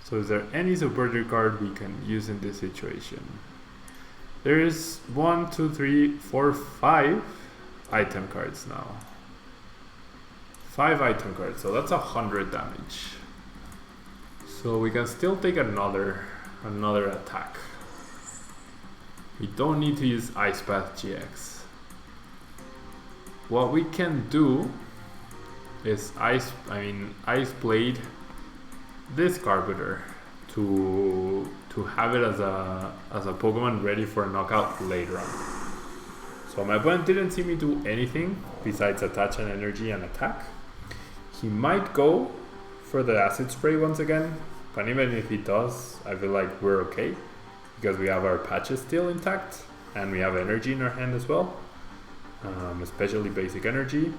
So is there any supporter card we can use in this situation? There is 1, 2, 3, 4, 5 item cards now. 5 item cards, so that's 100 damage. So we can still take another attack. We don't need to use Ice Path GX. What we can do is Ice Blade this Garbiter to have it as a Pokemon ready for a knockout later on. So my opponent didn't see me do anything besides attach an energy and attack. He might go for the Acid Spray once again, but even if he does, I feel like we're okay because we have our patches still intact and we have energy in our hand as well, especially basic energy.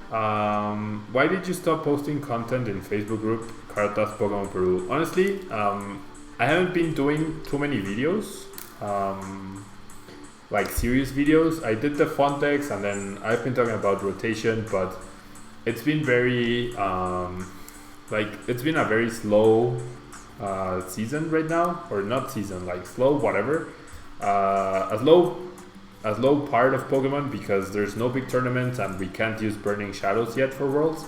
Why did you stop posting content in Facebook group Cartas Pokemon Peru? Honestly, I haven't been doing too many videos, like serious videos. I did the fun decks and then I've been talking about rotation, but it's been very it's been a very slow season right now, or not season, like slow whatever, a slow part of Pokemon because there's no big tournaments and we can't use Burning Shadows yet for Worlds.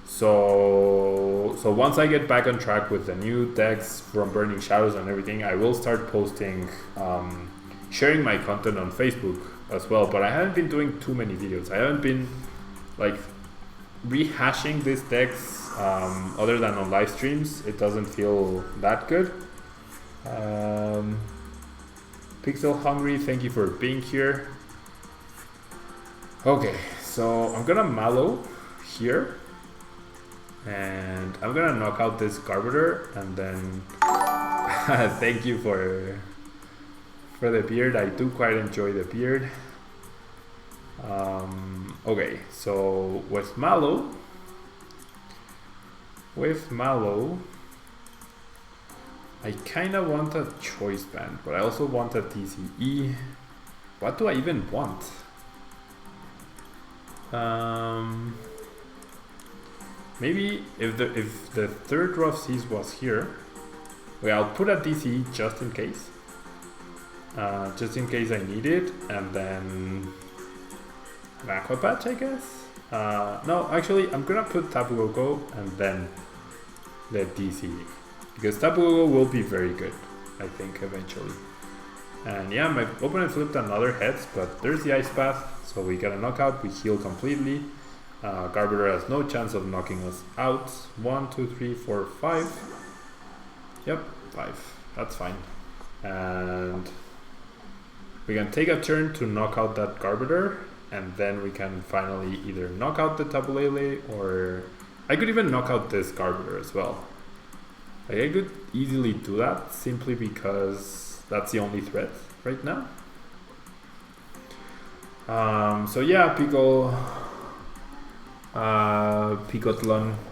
So once I get back on track with the new decks from Burning Shadows and everything, I will start posting, sharing my content on Facebook as well. But I haven't been doing too many videos. I haven't been like rehashing these decks other than on live streams. It doesn't feel that good. Pixel Hungry, thank you for being here. Okay, so I'm gonna Mallow here and I'm gonna knock out this Garbiter and then thank you for the beard. I do quite enjoy the beard. Okay, so with Mallow, I kinda want a Choice Band, but I also want a TCE. What do I even want? Maybe if the third Rough Seas was here, well, I'll put a TCE just in case I need it, and then an Aqua Patch, I guess. No, actually, I'm gonna put Tapu Koko and then the TCE. Because Tapu Koko will be very good, I think, eventually. And yeah, my opponent flipped another Heads, but there's the Ice Path, so we get a knockout, we heal completely. Garbiter has no chance of knocking us out. 1, 2, 3, 4, 5. Yep, 5. That's fine. And we can take a turn to knock out that Garbiter, and then we can finally either knock out the Tapu Lele, or I could even knock out this Garbiter as well. Like, I could easily do that simply because that's the only threat right now. So yeah, Picothlon,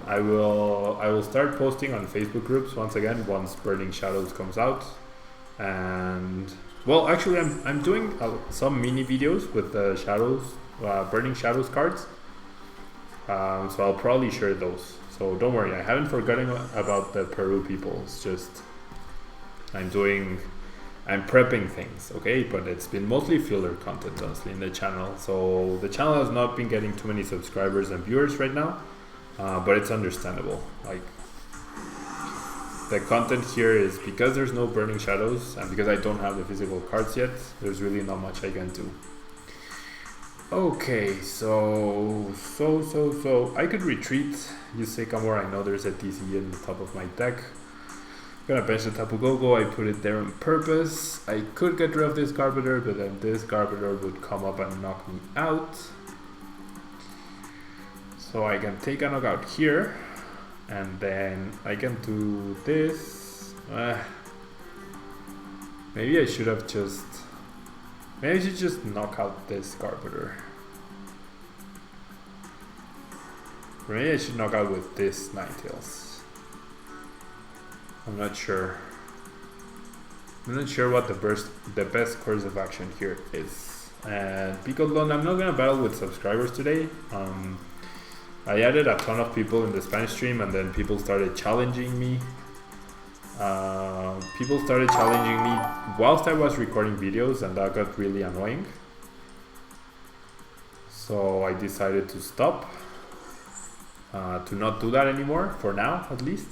I will start posting on Facebook groups once again once Burning Shadows comes out. And well, actually I'm doing some mini videos with the Shadows, Burning Shadows cards. So I'll probably share those. So don't worry, I haven't forgotten about the Peru people. It's just I'm prepping things, okay? But it's been mostly filler content, honestly, in the channel. So the channel has not been getting too many subscribers and viewers right now, but it's understandable. Like, the content here is because there's no Burning Shadows and because I don't have the physical cards yet, there's really not much I can do. Okay, so I could retreat, use Sycamore. I know there's a TCE in the top of my deck. I'm gonna bench the Tapu Koko, I put it there on purpose. I could get rid of this Garbiter, but then this Garbiter would come up and knock me out. So I can take a knockout here, and then I can do this, Maybe I should have just... Maybe I should just knock out this Carpenter. Or maybe I should knock out with this Ninetales. I'm not sure. I'm not sure what the best course of action here is. And Picodlon, I'm not gonna battle with subscribers today. I added a ton of people in the Spanish stream, and then people started challenging me. People started challenging me whilst I was recording videos, and that got really annoying. So I decided to stop, to not do that anymore, for now at least.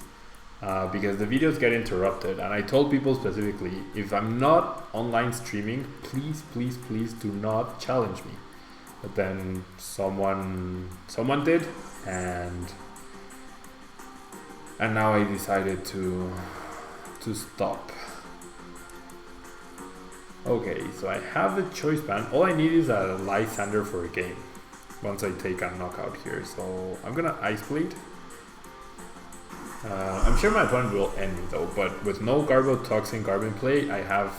Because the videos get interrupted, and I told people specifically, if I'm not online streaming, please, please, please do not challenge me. But then someone did, and now I decided to stop. Okay, so I have a choice band. All I need is a Lysander for a game once I take a knockout here. So I'm gonna Ice Blade. I'm sure my opponent will end me though, but with no Garbo Toxin Garbo play, I have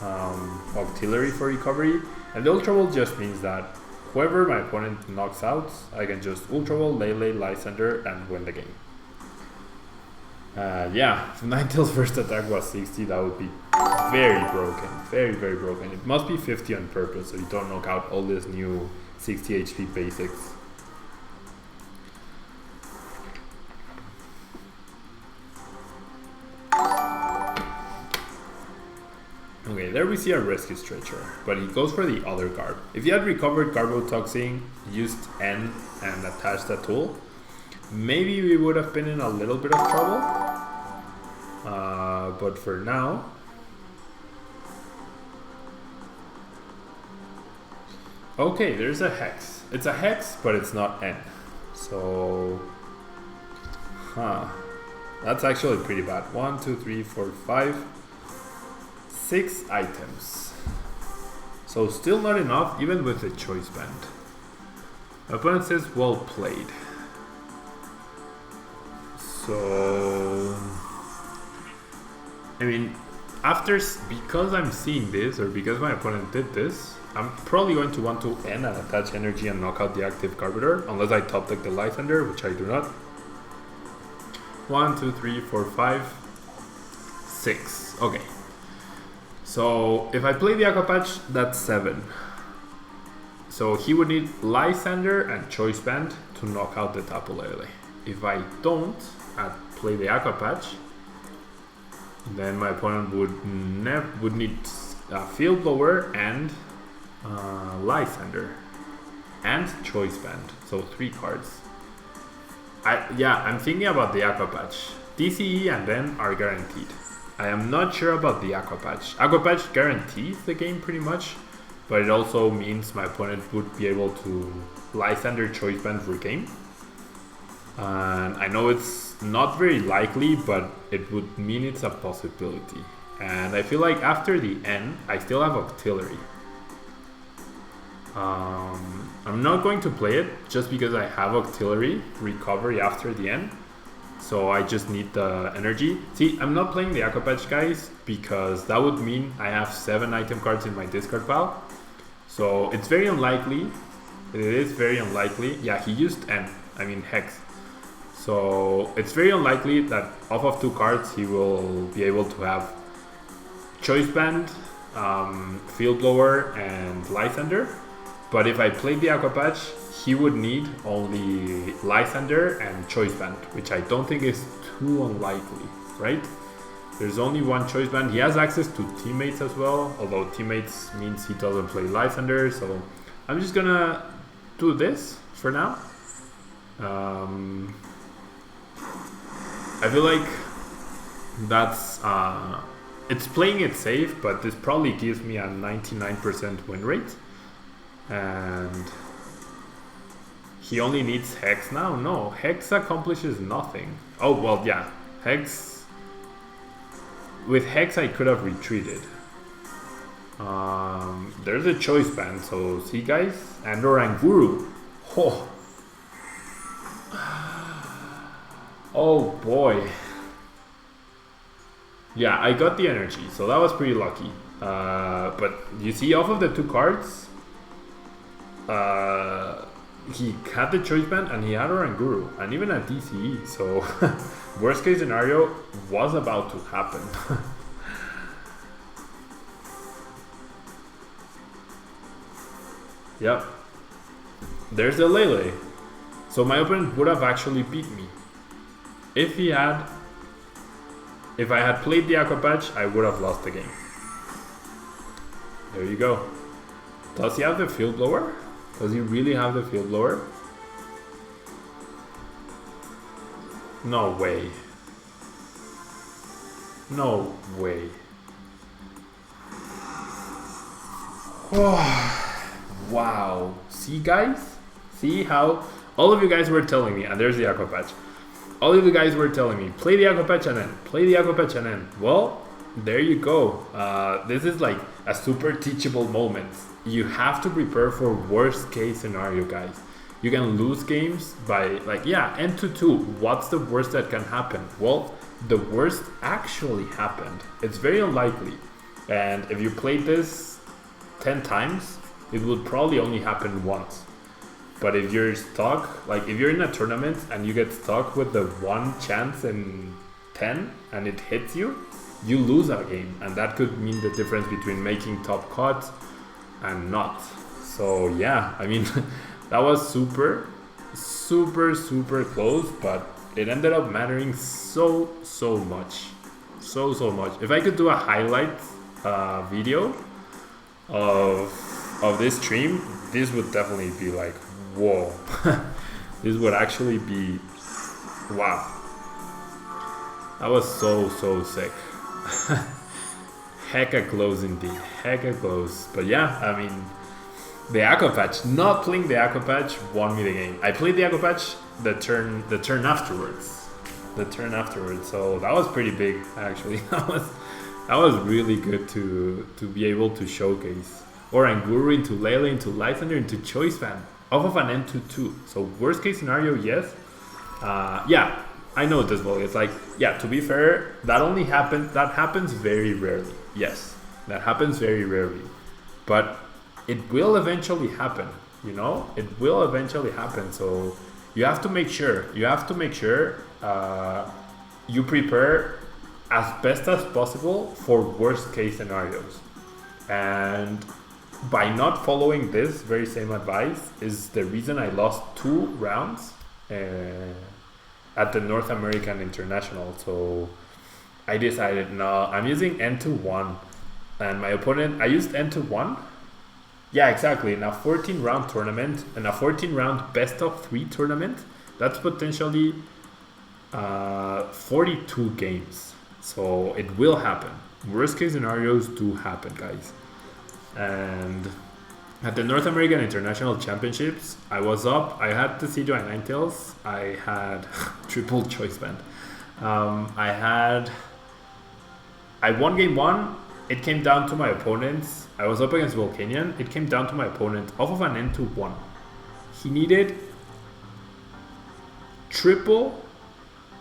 Octillery for recovery, and the Ultra Ball just means that whoever my opponent knocks out, I can just Ultra Ball, Lele, Lysander, and win the game. Yeah, if Ninetales' first attack was 60, that would be very broken, very, very broken. It must be 50 on purpose, so you don't knock out all this new 60 HP basics. Okay, there we see a Rescue Stretcher, but he goes for the other Garb. If he had recovered Garbotoxin, used N and attached a tool, maybe we would have been in a little bit of trouble. But for now... Okay, there's a Hex. It's a Hex, but it's not N. So... That's actually pretty bad. 1, 2, 3, 4, 5... 6 items. So still not enough, even with the choice band. My opponent says, well played. So... I mean, because I'm seeing this, or because my opponent did this, I'm probably going to want to end and attach energy and knock out the active Carburetor, unless I top deck the Lysander, which I do not. 1, 2, 3, 4, 5, 6. Okay. So if I play the Aqua Patch, that's 7. So he would need Lysander and Choice Band to knock out the Tapu Lele. If I don't play the Aqua Patch, then my opponent would need Field Blower and Lysander and Choice Band. So 3 cards. I'm thinking about the Aqua Patch. DCE and then are guaranteed. I am not sure about the Aqua Patch. Aqua Patch guarantees the game pretty much, but it also means my opponent would be able to Lysander Choice Band for game. And I know it's not very likely, but it would mean it's a possibility. And I feel like after the end, I still have Octillery. I'm not going to play it just because I have Octillery recovery after the end. So I just need the energy. See, I'm not playing the Aqua Patch, guys, because that would mean I have 7 item cards in my discard pile. So it's very unlikely. It is very unlikely. Yeah, he used Hex. So it's very unlikely that off of 2 cards he will be able to have Choice Band, Field Blower, and Lysander. But if I played the Aqua Patch, he would need only Lysander and Choice Band, which I don't think is too unlikely, right? There's only 1 Choice Band. He has access to Teammates as well, although Teammates means he doesn't play Lysander, so I'm just gonna do this for now. I feel like that's... it's playing it safe, but this probably gives me a 99% win rate. And... he only needs Hex now? No, Hex accomplishes nothing. Oh, well, yeah. Hex... with Hex, I could have retreated. There's a Choice Band, so see, guys? And Oranguru. Oh. Oh, boy. Yeah, I got the energy, so that was pretty lucky. But you see, off of the 2 cards, he had the choice band and he had Oranguru and even a DCE. So worst case scenario was about to happen. Yep. There's the Lele. So my opponent would have actually beat me. If I had played the Aqua Patch, I would have lost the game. There you go. Does he have the Field Blower? Does he really have the Field Blower? No way. No way. Wow. See, guys? See how all of you guys were telling me, and there's the Aqua Patch. All of you guys were telling me, play the Aqua Patch and then, play the Aqua Patch and then. Well, there you go. This is like a super teachable moment. You have to prepare for worst case scenario, guys. You can lose games by like, yeah, end to 2. What's the worst that can happen? Well, the worst actually happened. It's very unlikely. And if you played this 10 times, it would probably only happen once. But if you're stuck, like if you're in a tournament and you get stuck with the 1 chance in 10 and it hits you, you lose that game. And that could mean the difference between making top cuts and not. So yeah, I mean, that was super close, but it ended up mattering so much. So much. If I could do a highlight video of this stream, this would definitely be like, whoa. This would actually be, wow. That was so sick. Hecka close indeed, hecka close. But yeah, I mean, the Aqua Patch, not playing the Aqua Patch won me the game. I played the Aqua Patch the turn afterwards. So that was pretty big, actually. That was really good to be able to showcase Oranguru into Lele, into Lysander, into Choice Fan off of an N2-2. So worst case scenario, yes. Yeah, I know this, Vol. It's like, yeah, to be fair, that happens very rarely. Yes, that happens very rarely. But it will eventually happen, you know? It will eventually happen. So you have to make sure. You prepare as best as possible for worst case scenarios. And by not following this very same advice is the reason I lost 2 rounds at the North American International. So I decided, no, I'm using N2-1. And my opponent, I used N2-1. Yeah, exactly. In a 14-round tournament, in a 14-round best-of-3 tournament, that's potentially 42 games. So it will happen. Worst case scenarios do happen, guys. And at the North American International Championships, I was up. I had the CGI Ninetales. I had triple choice band. I won game 1. It came down to my opponents. I was up against Volcanion. It came down to my opponent off of an N2-1. He needed triple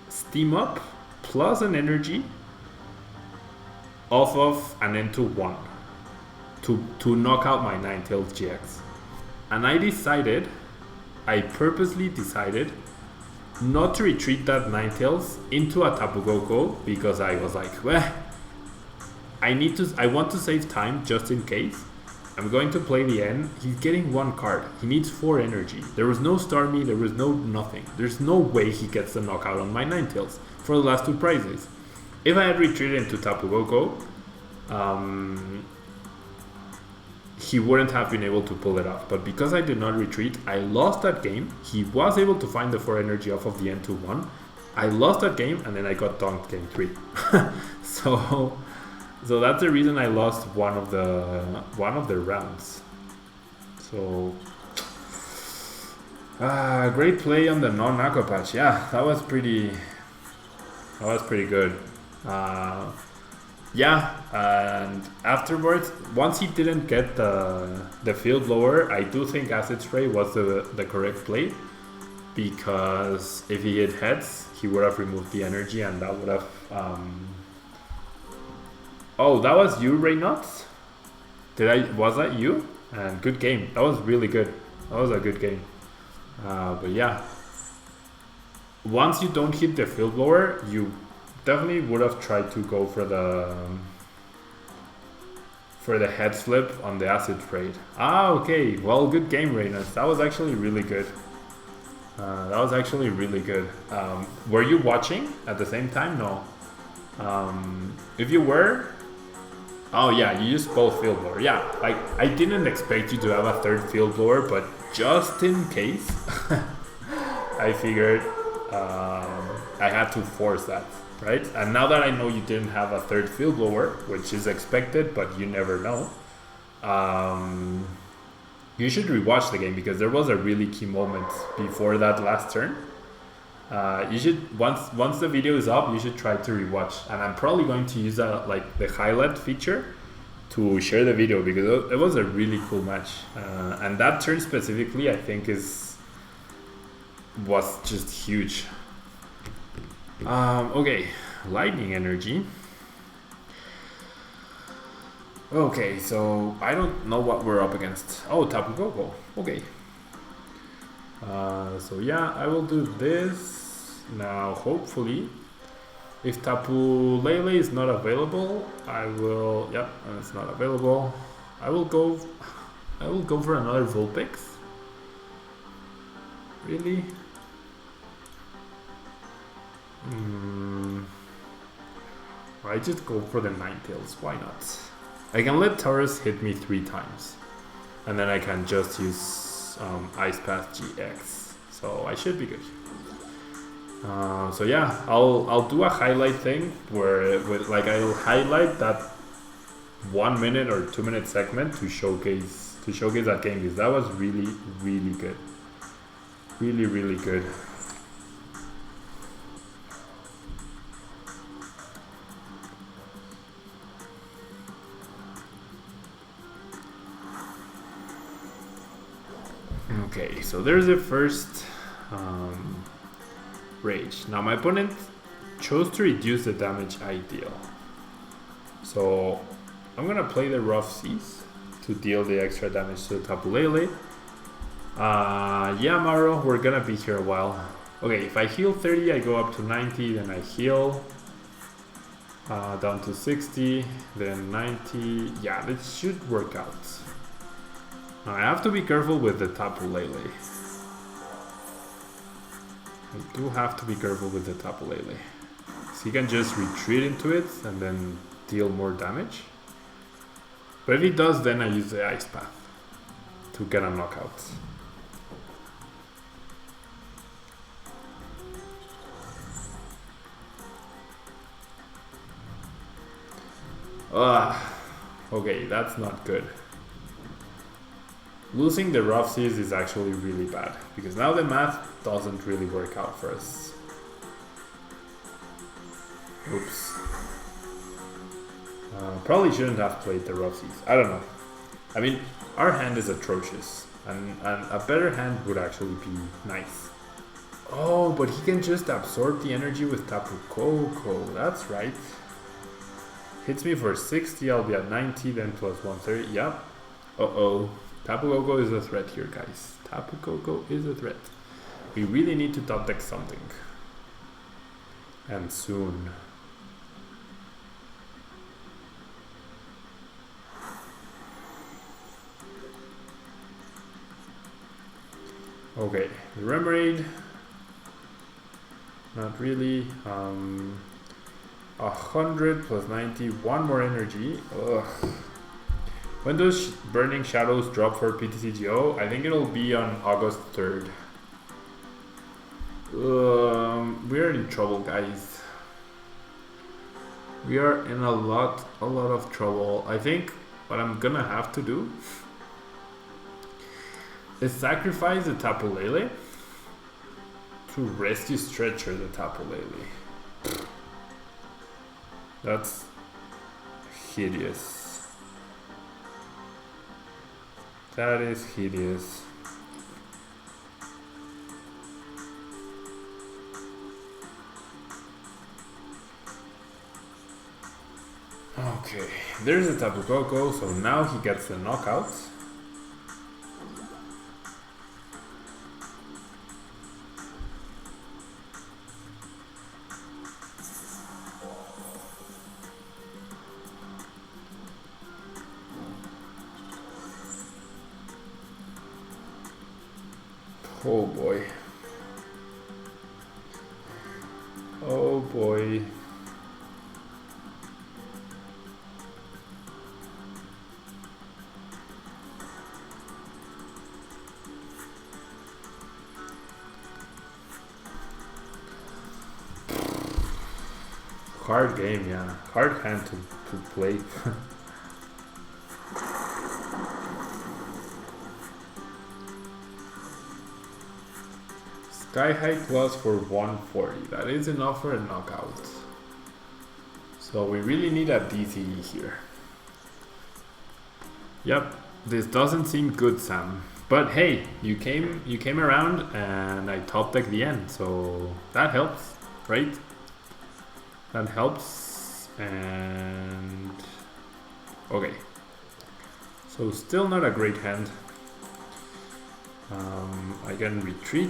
steam up plus an energy off of an N2-1 to knock out my Ninetales GX. And I purposely decided not to retreat that Ninetales into a Tapu Koko because I was like, well, I want to save time just in case. I'm going to play the N. He's getting 1 card. He needs 4 energy. There was no Starmie, there was no nothing. There's no way he gets the knockout on my Ninetales for the last 2 prizes. If I had retreated into Tapu Koko, he wouldn't have been able to pull it off. But because I did not retreat, I lost that game. He was able to find the 4 energy off of the N2-1. I lost that game, and then I got dunked game 3. So that's the reason I lost one of the rounds. So great play on the non-Aqua Patch. Yeah, that was pretty good. Yeah, and afterwards, once he didn't get the field blower, I do think Acid Spray was the correct play, because if he hit heads, he would have removed the energy, and that would have Oh, that was you, Reynolds? Was that you? And good game. That was really good. That was a good game. But yeah. Once you don't hit the field blower, you definitely would have tried to go for the head flip on the acid trade. Ah, okay. Well, good game, Reynolds. That was actually really good. Were you watching at the same time? No. If you were, oh yeah, you used both field blower. Yeah, like I didn't expect you to have a third field blower, but just in case, I figured I had to force that, right? And now that I know you didn't have a third field blower, which is expected, but you never know, you should rewatch the game because there was a really key moment before that last turn. You should once the video is up, you should try to rewatch, and I'm probably going to use like the highlight feature to share the video because it was a really cool match, and that turn specifically I think was just huge. Okay, lightning energy. Okay, so I don't know what we're up against. Oh, Tapu Koko. Okay. So yeah, I will do this now. Hopefully, if Tapu Lele is not available, I will. Yep, it's not available. I will go for another Vulpix. Really? I just go for the Ninetales. Why not? I can let Taurus hit me 3 times, and then I can just use Ice Path GX. So I should be good. So yeah, I'll do a highlight thing where I'll highlight that 1 minute or 2 minute segment to showcase that game because that was really good, really good. Okay, so there's the first rage. Now my opponent chose to reduce the damage I deal. So I'm gonna play the Rough Seas to deal the extra damage to the Tapu Lele. Yeah, Maro, we're gonna be here a while. Okay, if I heal 30, I go up to 90, then I heal down to 60, then 90. Yeah, this should work out. Now I have to be careful with the Tapu Lele. I do have to be careful with the Tapu Lele. So he can just retreat into it and then deal more damage. But if he does, then I use the Ice Path to get a knockout. Okay, that's not good. Losing the Rough Seas is actually really bad because now the math doesn't really work out for us. Oops. Probably shouldn't have played the Rough Seas. I don't know. I mean, our hand is atrocious and a better hand would actually be nice. Oh, but he can just absorb the energy with Tapu Koko. That's right. Hits me for 60, I'll be at 90, then plus 130. Yep. Uh-oh. Tapu Koko is a threat here, guys. Tapu Koko is a threat. We really need to top deck something. And soon. Okay, the Remoraid. Not really. 100 plus 90, 1 more energy. Ugh. When those Burning Shadows drop for PTCGO, I think it'll be on August 3rd. We're in trouble, guys. We are in a lot of trouble. I think what I'm gonna have to do is sacrifice the Tapu Lele to rescue Stretcher the Tapu Lele. That's hideous. That is hideous. Okay. there's a Tapu Koko, so now he gets the knockout. Oh boy. Oh boy. Hard game, yeah. Hard hand to play. Sky High Plus for 140. That is enough for a knockout. So we really need a DCE here. Yep, this doesn't seem good, Sam. But hey, you came around and I top decked the end, so that helps, right? That helps. And okay. So still not a great hand. I can retreat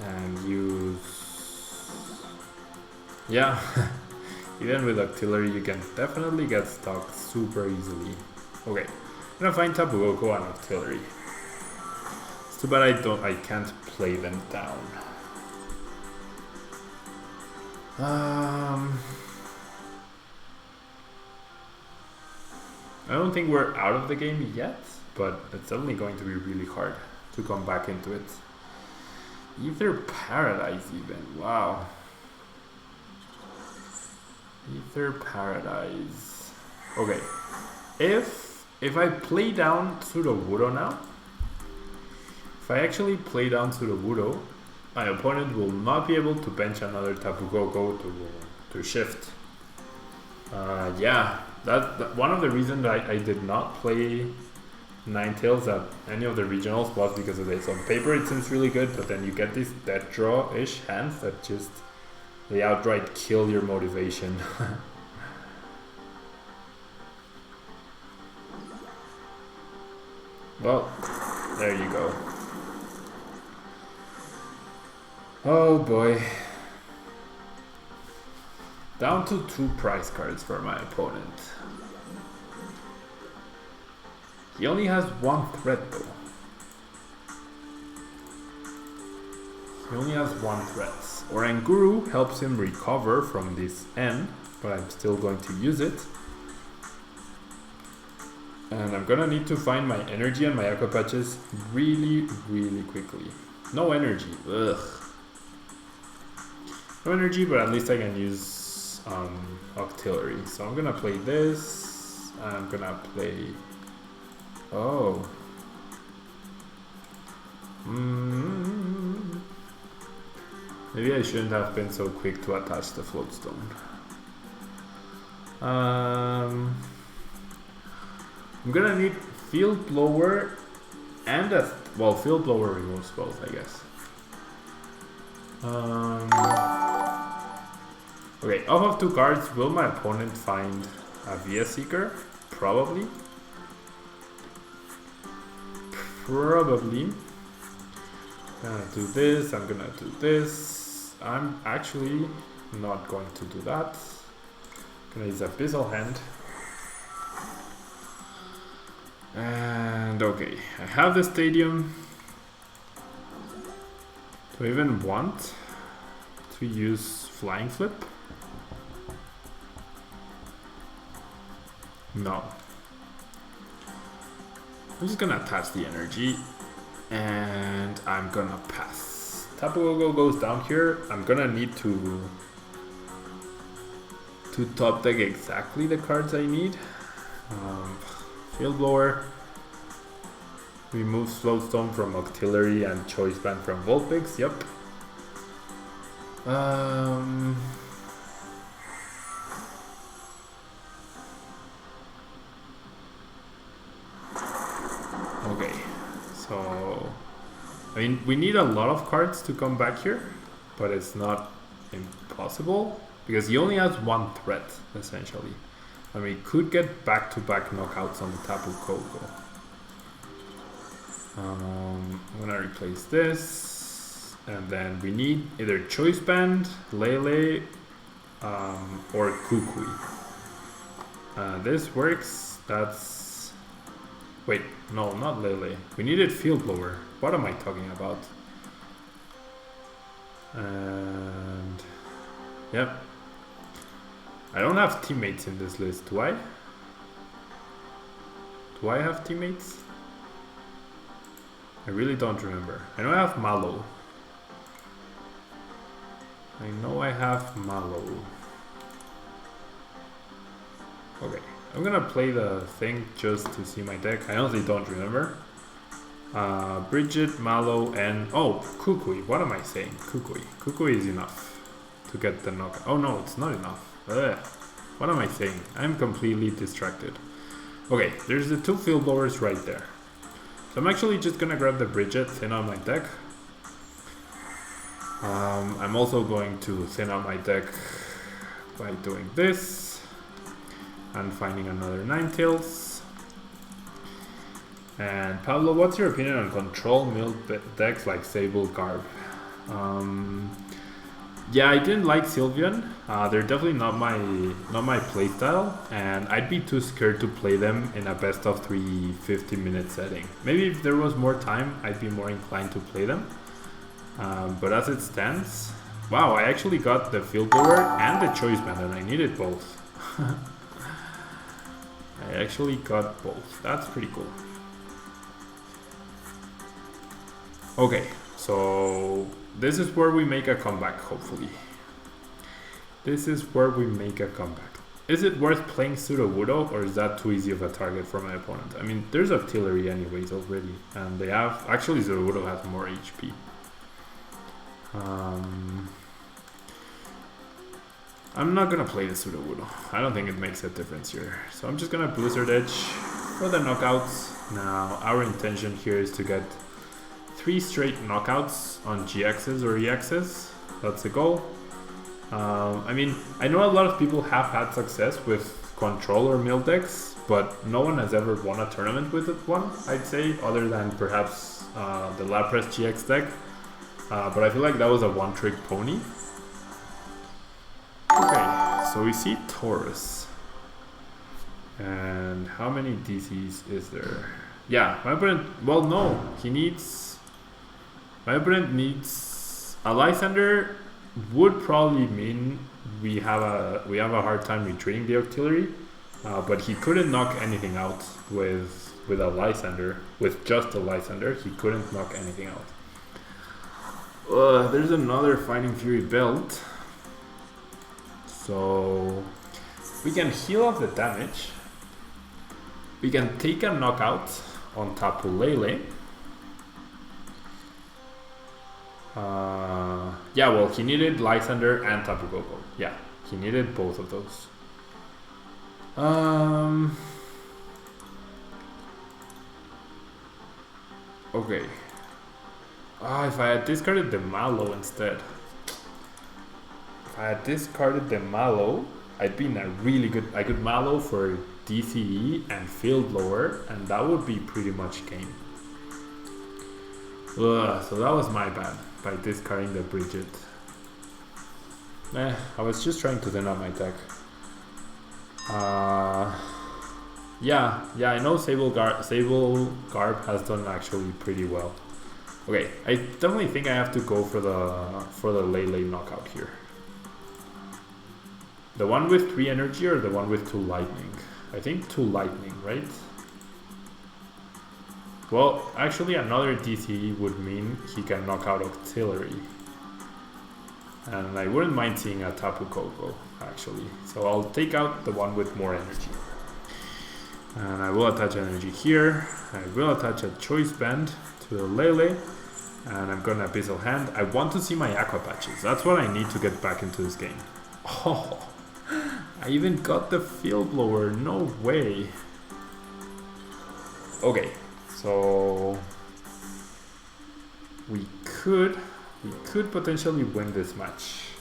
and use, yeah. Even with artillery you can definitely get stuck super easily. Okay, I'm gonna find Tapu Koko and artillery. It's too bad I can't play them down. I don't think we're out of the game yet, but it's only going to be really hard to come back into it. Ether Paradise even, wow. Ether Paradise. Okay, if I play down Sudowoodo now, if I actually play down Sudowoodo, my opponent will not be able to bench another Tapu Koko to shift. Yeah, that one of the reasons that I did not play Ninetales at any of the regionals was because of this. On paper it seems really good, but then you get these dead draw-ish hands that just, they outright kill your motivation. Well, there you go. Oh boy. Down to 2 prize cards for my opponent. He only has 1 threat though. He only has 1 threat. Oranguru helps him recover from this N, but I'm still going to use it. And I'm gonna need to find my energy and my aqua patches really, really quickly. No energy, ugh. No energy, but at least I can use auxiliary. So I'm gonna play this. I'm gonna play. Oh. Maybe I shouldn't have been so quick to attach the float stone. I'm gonna need field blower and a field blower removes both, I guess. Okay, off of 2 cards, will my opponent find a VS Seeker? Probably. Probably. I'm gonna do this, I'm gonna do this. I'm actually not going to do that. I'm gonna use Abyssal Hand. And okay, I have the stadium. Do I even want to use Flying Flip? No. I'm just gonna attach the energy and I'm gonna pass. Tapu Koko goes down here. I'm gonna need to top deck exactly the cards I need. Field Blower removes Floatstone from Auxiliary and Choice Band from Vulpix. Yep. Okay, so I mean we need a lot of cards to come back here, but it's not impossible because he only has 1 threat essentially. And we could get back-to-back knockouts on the Tapu Koko. I'm gonna replace this, and then we need either Choice Band, Lele, or Kukui. This works. That's... Wait, no, not Lele. We needed Field Blower. What am I talking about? And... Yep. I don't have teammates in this list, do I? Do I have teammates? I really don't remember. I know I have Malo. I know I have Malo. Okay, I'm gonna play the thing just to see my deck. I honestly don't remember. Bridget, Malo, and... Oh, Kukui. What am I saying? Kukui. Kukui is enough to get the knockout. Oh no, it's not enough. Ugh. What am I saying? I'm completely distracted. Okay, there's the 2 Field Blowers right there. So I'm actually just gonna grab the Bridget, thin out my deck. I'm also going to thin out my deck by doing this and finding another Ninetales. And Pablo, what's your opinion on control milled decks like Sable Garb? Yeah, I didn't like Sylveon. They're definitely not my playstyle, and I'd be too scared to play them in a best of 3 50-minute setting. Maybe if there was more time, I'd be more inclined to play them. But as it stands, wow, I actually got the Field Blower and the Choice Band, and I needed both. I actually got both. That's pretty cool. Okay, so this is where we make a comeback, hopefully. This is where we make a comeback. Is it worth playing Sudowoodo, or is that too easy of a target for my opponent? I mean, there's artillery anyways already, and they have... Actually, Sudowoodo has more HP. I'm not gonna play the Sudowoodo. I don't think it makes a difference here. So I'm just gonna Blizzard Edge for the knockouts. Now, our intention here is to get 3 straight knockouts on GXs or EXs. That's the goal. I mean, I know a lot of people have had success with control or mill decks, but no one has ever won a tournament with one, I'd say, other than perhaps the Lapras GX deck. But I feel like that was a one-trick pony. Okay, so we see Taurus. And how many DCs is there? Yeah, my opponent... Well, no, he needs... My opponent needs... A Lysander would probably mean we have a hard time retreating the artillery, but he couldn't knock anything out with a Lysander. With just a Lysander, he couldn't knock anything out. There's another Fighting Fury belt, so we can heal off the damage. We can take a knockout on Tapu Lele. Yeah, well, he needed Lysander and Tapu Koko. Yeah, he needed both of those. Okay. If I had discarded the Malo instead. If I had discarded the Malo, I'd be in a really good... I could Malo for DCE and Field Blower, and that would be pretty much game. So that was my bad, by discarding the Bridget. I was just trying to thin out my deck. Yeah, I know Sable Garb has done actually pretty well. Okay, I definitely think I have to go for the Lele knockout here. The one with 3 energy or the one with 2 lightning? I think 2 lightning, right? Well, actually another DC would mean he can knock out artillery. And I wouldn't mind seeing a Tapu Koko, actually. So I'll take out the one with more energy. And I will attach energy here. I will attach a Choice Band to the Lele. And I'm gonna Abyssal Hand. I want to see my Aqua Patches. That's what I need to get back into this game. Oh, I even got the Field Blower. No way. Okay, so we could potentially win this match.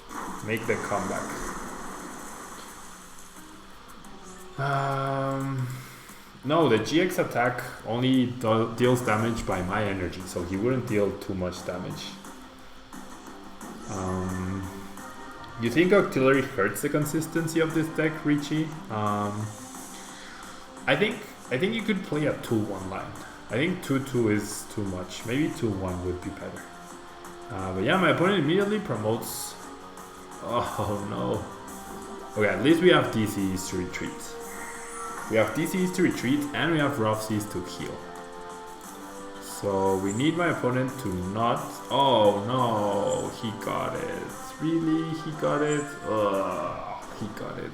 Make the comeback. No, the GX attack only deals damage by my energy, so he wouldn't deal too much damage. You think Octillery hurts the consistency of this deck, Richie? I think you could play a 2-1 line. I think 2-2 is too much. Maybe 2-1 would be better. But yeah, my opponent immediately promotes. Oh no. Okay, at least we have DCs to retreat. We have DCs to retreat and we have Rough Seas to heal. So we need my opponent to not... Oh no, he got it. Really? He got it? He got it.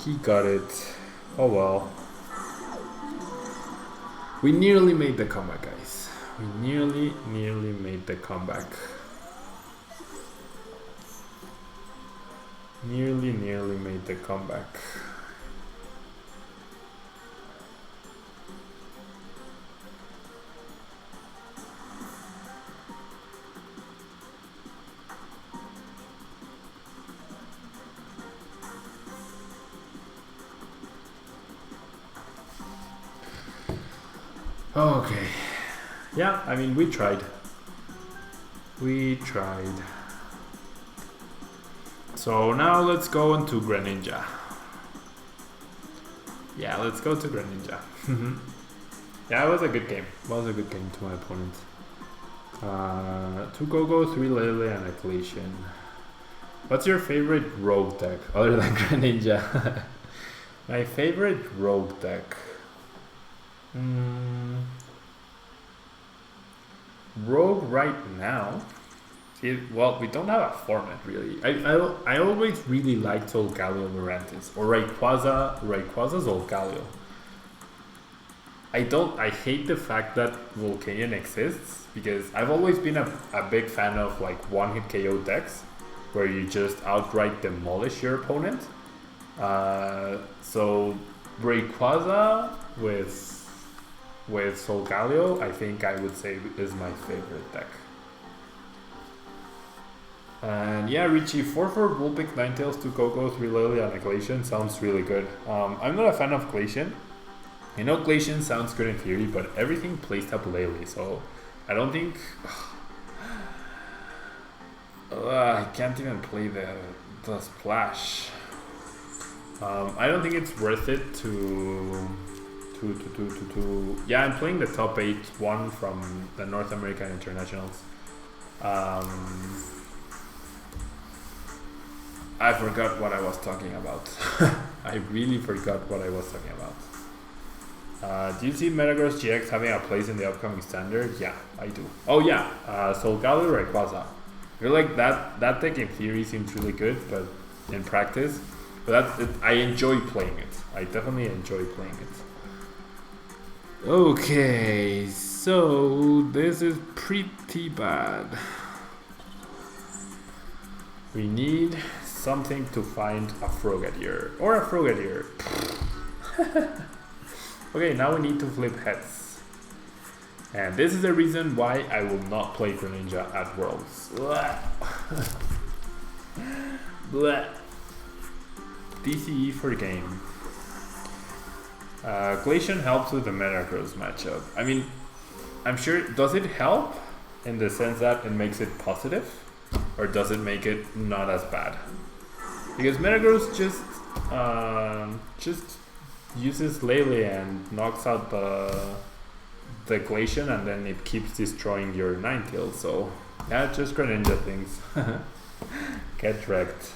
He got it. Oh well. We nearly made the comeback, guys. We nearly made the comeback. Nearly made the comeback. Okay. Yeah, I mean, we tried. We tried. So now let's go into Greninja. Yeah, let's go to Greninja. Yeah, it was a good game. It was a good game to my opponent. 2 Go-Go, 3 Lele, and a Glacian. What's your favorite rogue deck other than Greninja? My favorite rogue deck. Rogue right now. Well, we don't have a format really. I always really liked Solgaleo Lurantis or Rayquaza Solgaleo. I hate the fact that Volcanion exists because I've always been a big fan of like one-hit KO decks where you just outright demolish your opponent. So Rayquaza with Solgaleo, I think I would say is my favorite deck. And yeah, Richie, 4/4 Vulpix, 9tails, 2 Go-Go, 3 Lily, and a Glacian sounds really good. I'm not a fan of Glacian. I know Glacian sounds good in theory, but everything plays Tapu-Lele, so I don't think... I can't even play the splash. I don't think it's worth it to... Yeah, I'm playing the top 8 one from the North American Internationals. I forgot what I was talking about. I really forgot what I was talking about. Do you see Metagross GX having a place in the upcoming standard? Yeah, I do. Oh yeah, Solgaleo Rayquaza. You're like that deck in theory seems really good, but in practice, I enjoy playing it. I definitely enjoy playing it. Okay, so this is pretty bad. We need something to find a Frogadier or a Frogadier. Okay, now we need to flip heads. And this is the reason why I will not play Greninja at Worlds. DCE for game. Glacian helps with the Metagross matchup. I mean, I'm sure, does it help in the sense that it makes it positive? Or does it make it not as bad? Because Metagross just uses Lele and knocks out the Glacian, and then it keeps destroying your Ninetales. So yeah, just Greninja things. Get wrecked.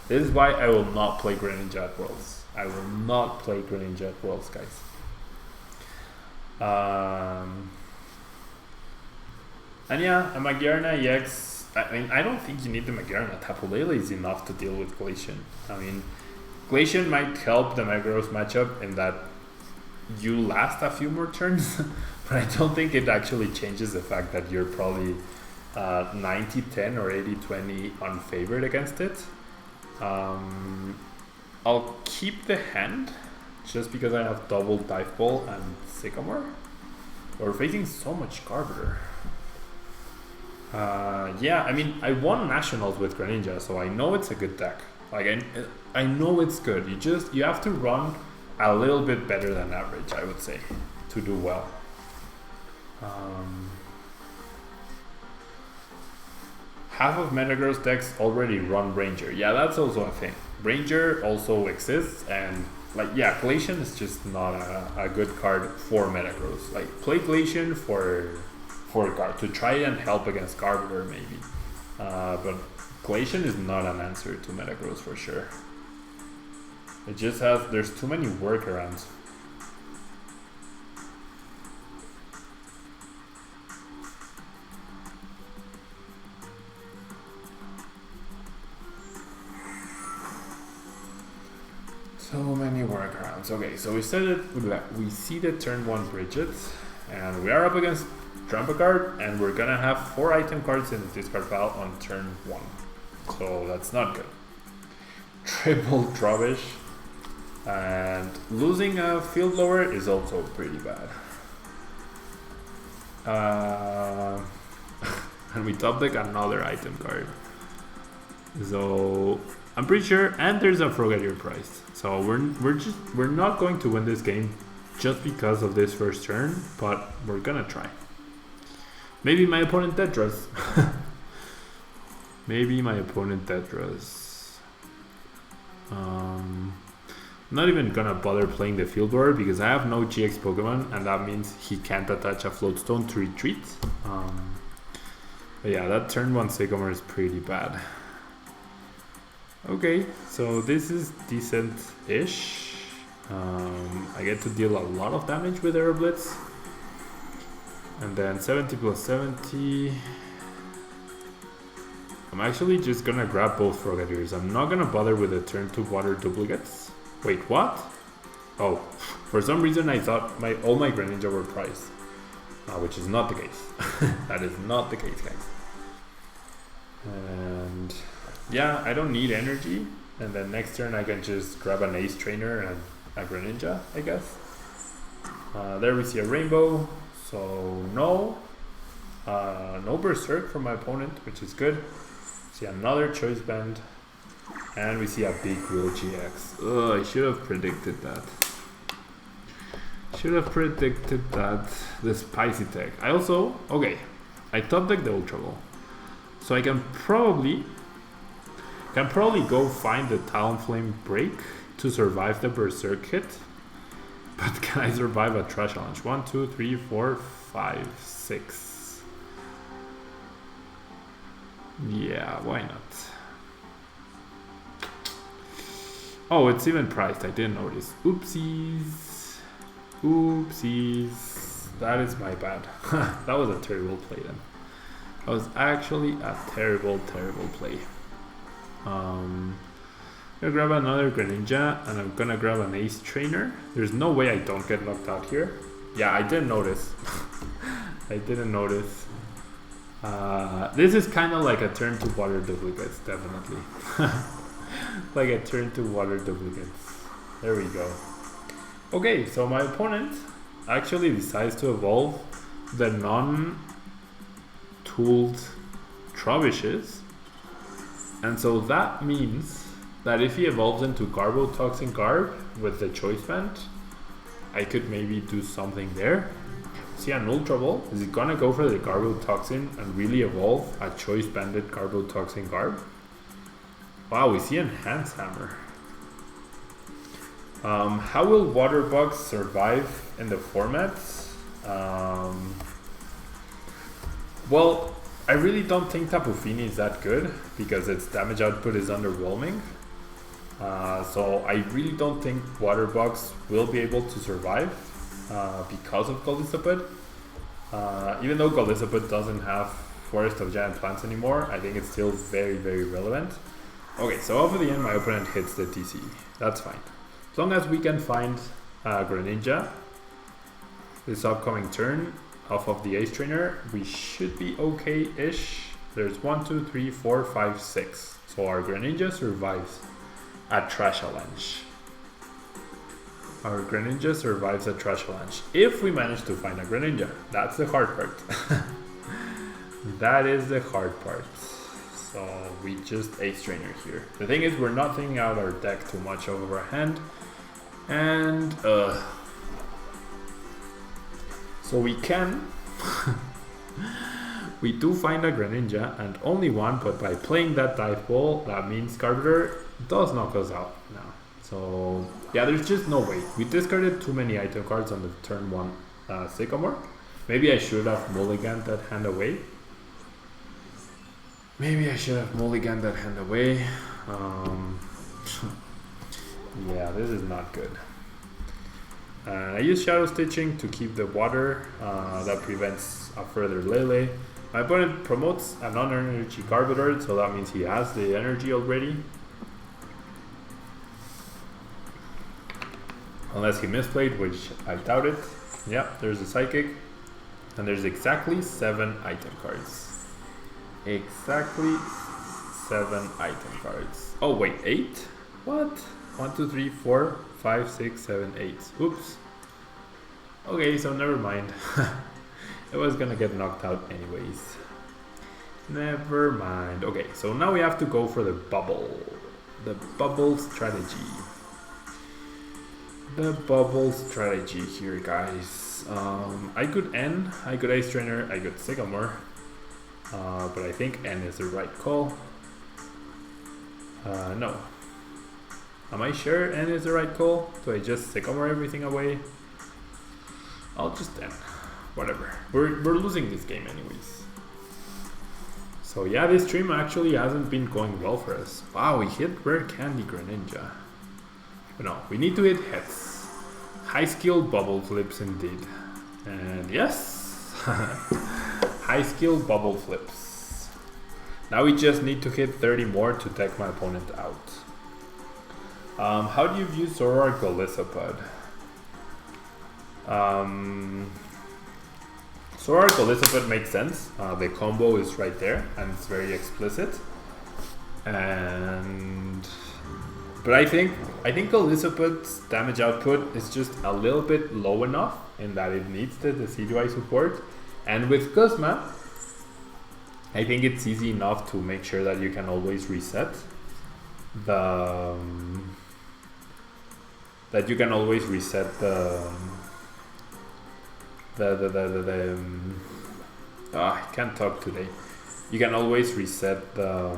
This is why I will not play Greninja at Worlds. I will not play Greninja at Worlds, guys. And yeah, a Magyarna EX. I mean, I don't think you need the Magyarna. Tapu-Lele is enough to deal with Glacian. I mean, Glacian might help the Metagross matchup in that you last a few more turns, but I don't think it actually changes the fact that you're probably 90-10 or 80-20 unfavored against it. I'll keep the hand just because I have double Dive Ball and Sycamore. We're facing so much Carburetor. Yeah, I mean, I won Nationals with Greninja, so I know it's a good deck. Like I know it's good. You have to run a little bit better than average, I would say, to do well. Half of Metagross decks already run Ranger. Yeah, that's also a thing. Ranger also exists, and like, yeah, Glacian is just not a good card for Metagross. Like, play Glacian for a card to try and help against Garbler maybe. But Glacian is not an answer to Metagross for sure. It just there's too many workarounds. So many workarounds. Okay, so we see the turn 1 Bridget, and we are up against Trampacard, and we're gonna have 4 item cards in the discard pile on turn 1. So that's not good. Triple Trubbish, and losing a field blower is also pretty bad. And we top deck another item card. So I'm pretty sure, and there's a Frogadier prize. So we're not going to win this game just because of this first turn, but we're gonna try. Maybe my opponent Tetras. Maybe my opponent Tetras. I'm not even gonna bother playing the field board because I have no GX Pokemon, and that means he can't attach a Floatstone to retreat. But yeah, that turn 1 Sycamore is pretty bad. Okay, so this is decent-ish. I get to deal a lot of damage with Air Blitz. And then 70 plus 70. I'm actually just gonna grab both Frogadiers. I'm not gonna bother with the turn 2 water duplicates. Wait, what? Oh, for some reason I thought all my Greninja were priced. Which is not the case. That is not the case, guys. And yeah, I don't need energy. And then next turn I can just grab an Ace Trainer and a Greninja, I guess. There we see a Rainbow. So no Berserk from my opponent, which is good. See another Choice Band, and we see a big Will GX. Ugh, I should have predicted that. The Spicy Tech. I top deck the Ultra Ball, so I can probably go find the Talonflame break to survive the Berserk hit. But can I survive a Trash Challenge? 1, 2, 3, 4, 5, 6. Yeah, why not? Oh, it's even priced. I didn't notice. Oopsies. That is my bad. That was a terrible play then. That was actually a terrible play. I'm gonna grab another Greninja, and I'm gonna grab an Ace Trainer. There's no way I don't get knocked out here. Yeah, I didn't notice. This is kind of like a turn to water duplicates, definitely. Like a turn to water duplicates. There we go. Okay, so my opponent actually decides to evolve the non-tooled Trubbishes. And so that means that if he evolves into Garbotoxin Garb with the Choice Band, I could maybe do something there. See an Ultra Ball? Is he gonna go for the Garbotoxin and really evolve a Choice Banded Garbotoxin Garb? Wow, we see Enhance Hammer. How will Water Bugs survive in the formats? Well, I really don't think Tapu Fini is that good because its damage output is underwhelming. So I really don't think Water Bugs will be able to survive because of Golisopod. Even though Golisopod doesn't have Forest of Giant Plants anymore, I think it's still very relevant. Okay, so off of the end, my opponent hits the TC. That's fine. As long as we can find Greninja this upcoming turn off of the Ace Trainer, we should be okay-ish. There's 1, 2, 3, 4, 5, 6. So our Greninja survives a Trash Challenge. Our Greninja survives a Trash Challenge. If we manage to find a Greninja, that's the hard part. That is the hard part. So we just Ace Trainer here. The thing is, we're not thinking out our deck too much over our hand. And so we can we do find a Greninja and only one, but by playing that dive ball, that means Carburetor does knock us out now. So yeah, there's just no way. We discarded too many item cards on the turn 1 Sycamore. Maybe I should have mulliganed that hand away. Yeah, this is not good. I use Shadow Stitching to keep the water. That prevents a further Lele. My opponent promotes a non-energy Carburetor, so that means he has the energy already. Unless he misplayed, which I doubt it. Yeah, there's a Psychic. And there's exactly 7 item cards. Exactly 7 item cards. Oh wait, 8? What? 1, 2, 3, 4, 5, 6, 7, 8. Oops. Okay, so never mind. It was gonna get knocked out anyways. Never mind. Okay, so now we have to go for the bubble. The bubble strategy. The bubble strategy here, guys. I could N, I could Ace Trainer, I could Sycamore. But I think N is the right call. No. Am I sure N is the right call? Do I just Sycamore everything away? I'll just N. Whatever. We're losing this game anyways. So yeah, this stream actually hasn't been going well for us. Wow, we hit Rare Candy Greninja. But no, we need to hit hits. High skill bubble flips indeed. And yes, high skill bubble flips. Now we just need to hit 30 more to take my opponent out. How do you view Zoroark Golisopod? Zoroark Golisopod makes sense. The combo is right there and it's very explicit. But I think Golisopod's damage output is just a little bit low enough in that it needs the Decidueye support. And with Guzma, I think it's easy enough to make sure that you can always reset the I can't talk today. You can always reset the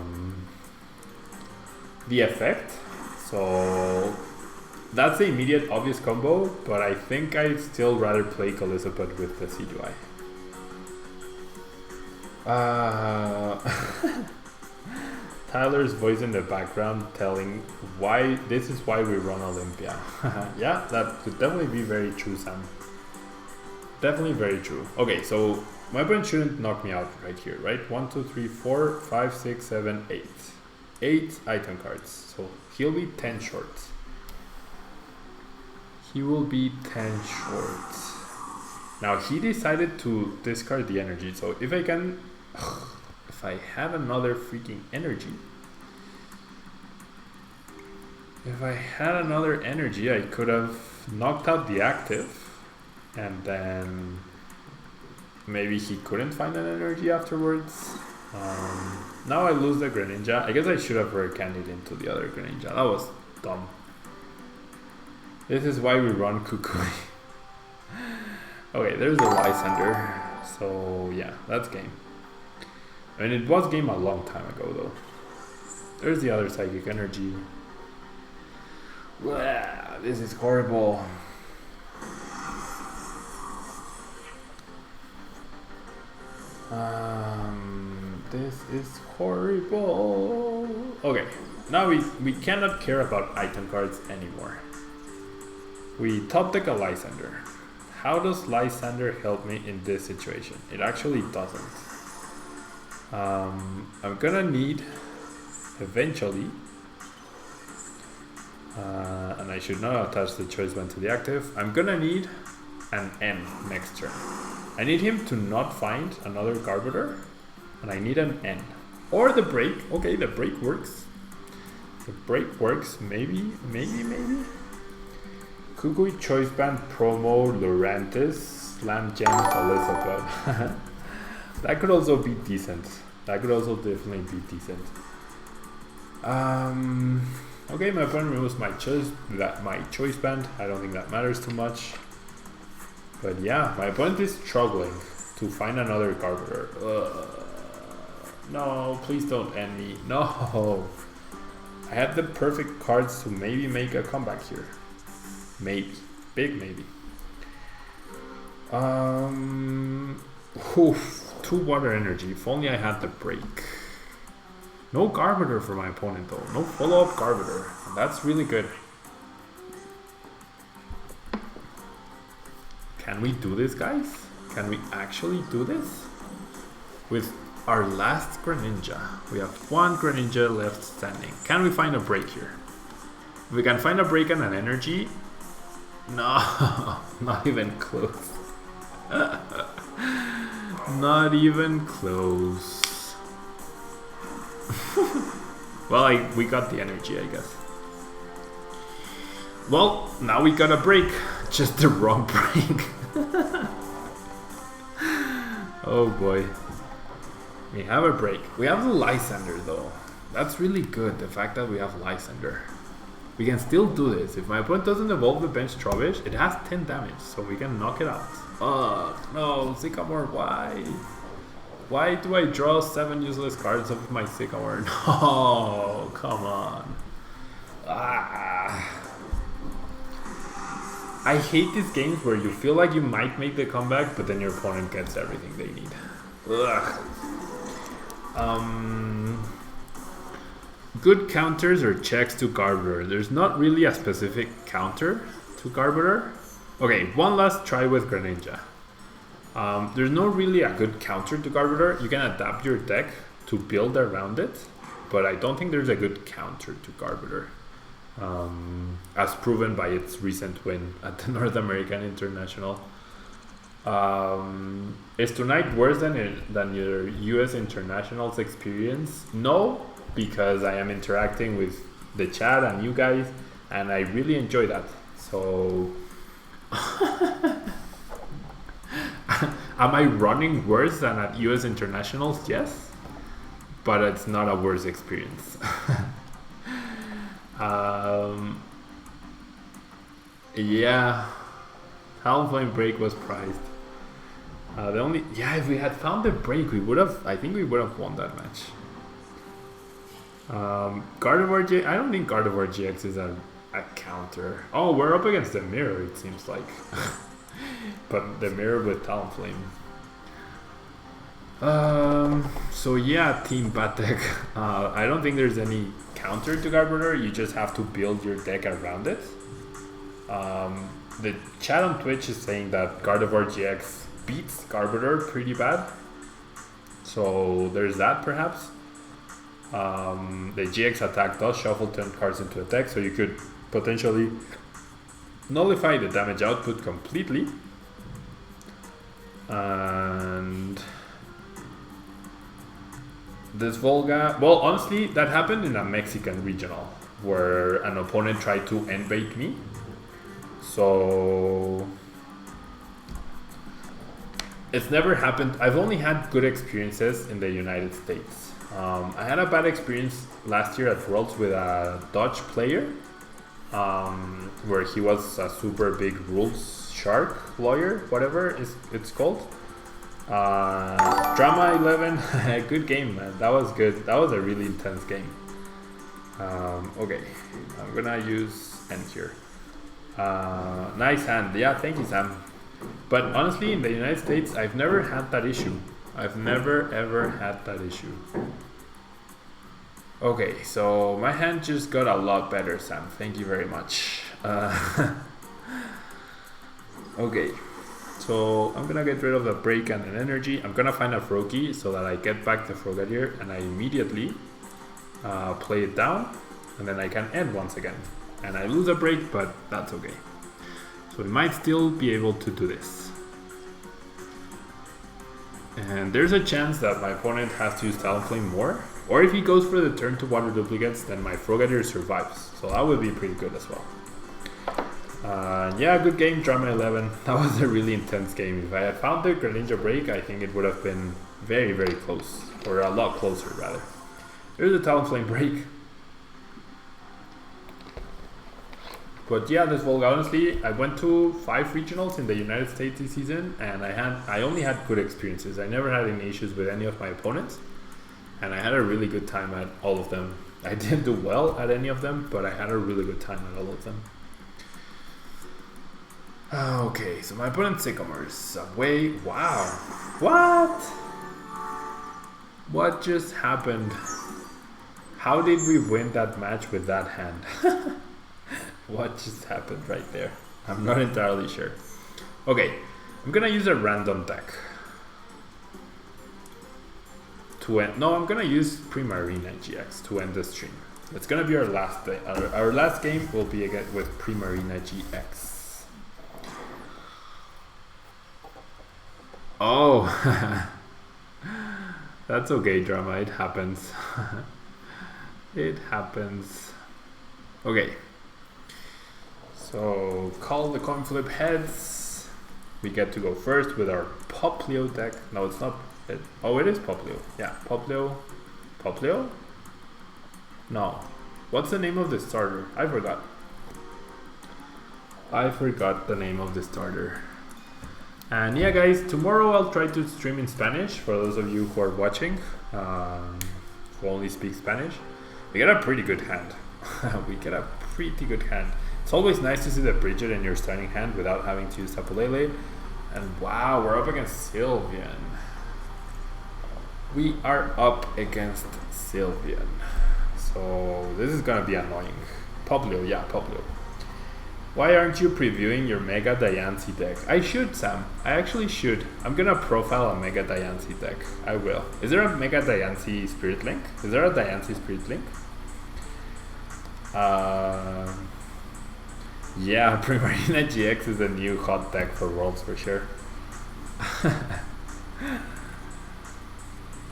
effect. So that's the immediate obvious combo, but I think I'd still rather play Golisopod with the Decidueye. Tyler's voice in the background telling why this is why we run Olympia. Yeah, that could definitely be very true, Sam. Definitely very true. Okay, so my opponent shouldn't knock me out right here, right? 1, 2, 3, 4, 5, 6, 7, 8. 8 item cards. So he'll be 10 short. He will be 10 short. Now he decided to discard the energy. So if I can, if I had another freaking energy, I could have knocked out the active. And then maybe he couldn't find an energy afterwards. Now I lose the Greninja. I guess I should have Rare Candied into the other Greninja. That was dumb. This is why we run Kukui. Okay, there's a Lysandre. So yeah, that's game. I mean, it was game a long time ago though. There's the other Psychic Energy. Wow, this is horrible. This is horrible. Okay, now we cannot care about item cards anymore. We top deck a Lysandre. How does Lysandre help me in this situation? It actually doesn't. I'm gonna need eventually, and I should not attach the choice band to the active. I'm gonna need an N next turn. I need him to not find another Carburetor, and I need an N. Or the break. Okay, the break works. The break works, maybe. Kukui Choice Band Promo Lurantis Slam Gem Golisopod. That could also be decent. That could also definitely be decent. Okay, my opponent removes my choice band. I don't think that matters too much. But yeah, my opponent is struggling to find another Carpenter. No, please don't end me. No. I had the perfect cards to maybe make a comeback here. Maybe. Big maybe. Oof, 2 water energy. If only I had the break. No Garbiter for my opponent though. No follow-up Garbiter. That's really good. Can we do this, guys? Can we actually do this? With our last Greninja. We have 1 Greninja left standing. Can we find a break here? If we can find a break and an energy. No, not even close. Not even close. Well, we got the energy, I guess. Well, now we got a break. Just the wrong break. Oh boy. We have a break. We have the Lysander though. That's really good, the fact that we have Lysander. We can still do this. If my opponent doesn't evolve the bench Trubbish, it has 10 damage, so we can knock it out. Oh no, Sycamore, why? Why do I draw 7 useless cards of my Sycamore? No, come on. I hate these games where you feel like you might make the comeback, but then your opponent gets everything they need. Ugh. Good counters or checks to Garbiter. There's not really a specific counter to Garbiter. Okay, one last try with Greninja. There's no really a good counter to Garbiter. You can adapt your deck to build around it, but I don't think there's a good counter to Garbiter. As proven by its recent win at the North American International. Is tonight worse than your US Internationals experience? No, because I am interacting with the chat and you guys, and I really enjoy that. So, am I running worse than at US Internationals? Yes, but it's not a worse experience. Yeah, Talonflame break was prized. If we had found the break, I think we would have won that match. Gardevoir GX, I don't think Gardevoir GX is a counter. Oh, we're up against the mirror, it seems like. But the mirror with Talonflame. So yeah, Team Batek. I don't think there's any counter to Garbiter. You just have to build your deck around it. The chat on Twitch is saying that Gardevoir GX beats Garbiter pretty bad. So there's that perhaps. The GX attack does shuffle 10 cards into a deck, so you could potentially nullify the damage output completely. And this Volga, well, honestly, that happened in a Mexican regional where an opponent tried to end bait me. So it's never happened. I've only had good experiences in the United States. I had a bad experience last year at Worlds with a Dutch player, where he was a super big rules shark lawyer, whatever it's called. Drama 11, good game, man. That was good. That was a really intense game. Okay, I'm gonna use end here. Nice hand. Yeah, thank you, Sam. But honestly, in the United States, I've never had that issue. I've never ever had that issue. Okay, so my hand just got a lot better, Sam. Thank you very much. Okay, so I'm gonna get rid of the break and an energy. I'm gonna find a Froakie so that I get back the Frogadier and I immediately play it down, and then I can end once again. And I lose a break, but that's okay. So we might still be able to do this. And there's a chance that my opponent has to use Talonflame more. Or if he goes for the turn to water duplicates, then my Frogadier survives. So that would be pretty good as well. Yeah, good game, Drama 11. That was a really intense game. If I had found the Greninja break, I think it would have been very, very close. or a lot closer rather. There's a Talonflame break. But yeah, this Volga, honestly, I went to 5 regionals in the United States this season, and I only had good experiences. I never had any issues with any of my opponents, and I had a really good time at all of them. I didn't do well at any of them, but I had a really good time at all of them. Okay, so my opponent Sycamores away. Wow, what just happened? How did we win that match with that hand? What just happened right there? I'm not entirely sure. Okay, I'm gonna use a random deck to end. No, I'm gonna use Primarina GX to end the stream. It's gonna be our last day. Our last game will be again with Primarina GX. Oh, that's okay, drama. It happens. It happens. Okay. So call the coin flip heads. We get to go first with our Poplio deck. No, it's not. Oh, it is Poplio. Yeah, Poplio. Poplio? No. What's the name of the starter? I forgot. I forgot the name of the starter. And yeah, guys, tomorrow I'll try to stream in Spanish for those of you who are watching, who only speak Spanish. We get a pretty good hand. We get a pretty good hand. It's always nice to see the Bridget in your starting hand without having to use Tapu Lele. And wow, we're up against Sylveon. We are up against Sylveon. So this is gonna be annoying. Poplio, yeah, Poplio. Why aren't you previewing your Mega Diancie deck? I should, Sam. I actually should. I'm gonna profile a Mega Diancie deck. I will. Is there a Mega Diancie Spirit Link? Is there a Diancie Spirit Link? Yeah, Primarina GX is a new hot deck for Worlds for sure.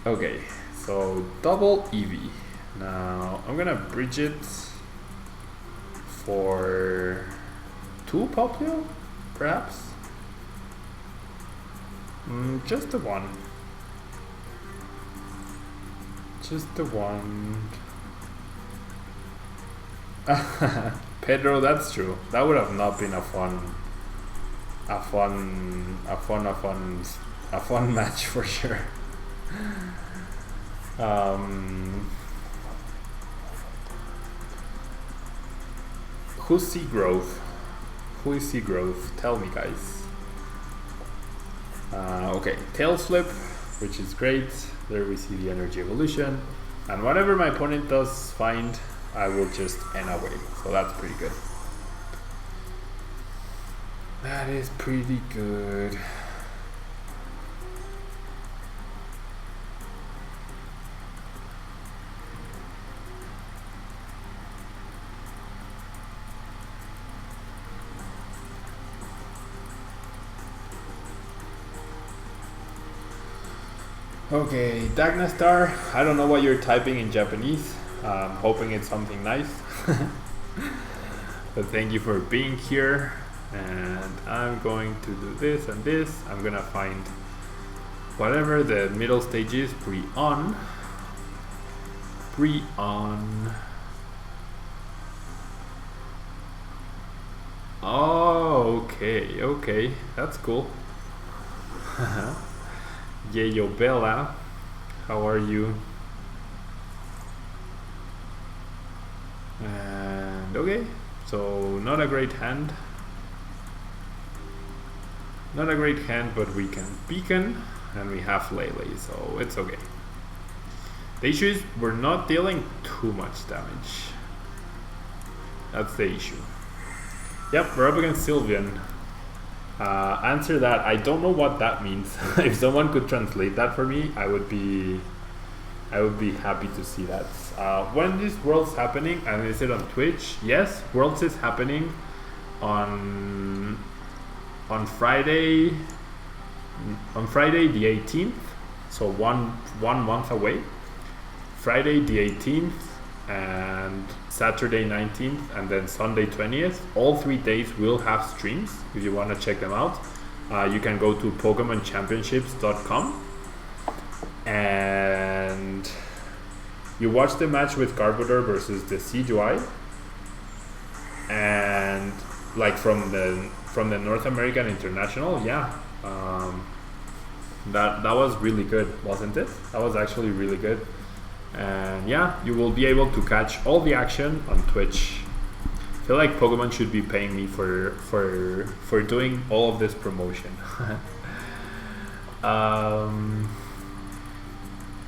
Okay, so double Eevee. Now I'm gonna bridge it for 2 Poplio, perhaps? Just the one. Just the one. Pedro, that's true. That would have not been a fun match for sure. Who's Seagrove? Who is Seagrove? Tell me, guys. Okay, Tails Flip, which is great. There we see the energy evolution. And whatever my opponent does find, I will just end away. So that's pretty good. That is pretty good. Okay, Dagnastar, I don't know what you're typing in Japanese. I'm hoping it's something nice. But thank you for being here. And I'm going to do this and this. I'm gonna find whatever the middle stage is, Brionne. Brionne. Oh, okay, okay, that's cool. Yayo Bella, how are you? And okay, so not a great hand. Not a great hand, but we can beacon and we have Lele, so it's okay. The issue is we're not dealing too much damage. That's the issue. Yep, we're up against Sylveon. Answer that. I don't know what that means. If someone could translate that for me, I would be happy to see that. When is Worlds happening? And is it on Twitch? Yes, Worlds is happening on Friday. On Friday the 18th, so one month away. Friday the 18th and Saturday 19th and then Sunday 20th. All 3 days will have streams. If you want to check them out, you can go to PokemonChampionships.com And you watched the match with Garbodor versus the CGI, and like from the North American International, yeah, that was really good, wasn't it? That was actually really good. And yeah, you will be able to catch all the action on Twitch. I feel like Pokemon should be paying me for doing all of this promotion.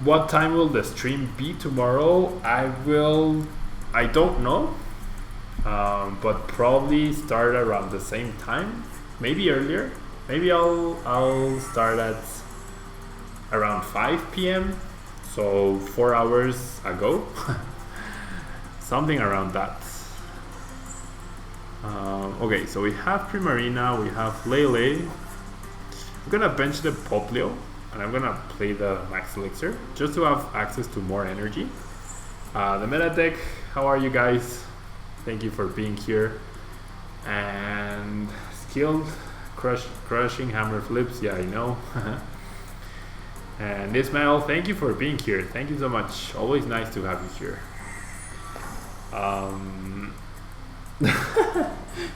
What time will the stream be tomorrow? I don't know, but probably start around the same time, maybe earlier. Maybe I'll start at around 5 p.m. so 4 hours ago. Something around that. Okay, so we have Primarina, we have Lele. I'm gonna bench the Poplio and I'm gonna play the Max Elixir just to have access to more energy. The meta deck, how are you guys? Thank you for being here. And skilled crushing hammer flips, yeah, I know. And Ismail, thank you for being here. Thank you so much. Always nice to have you here.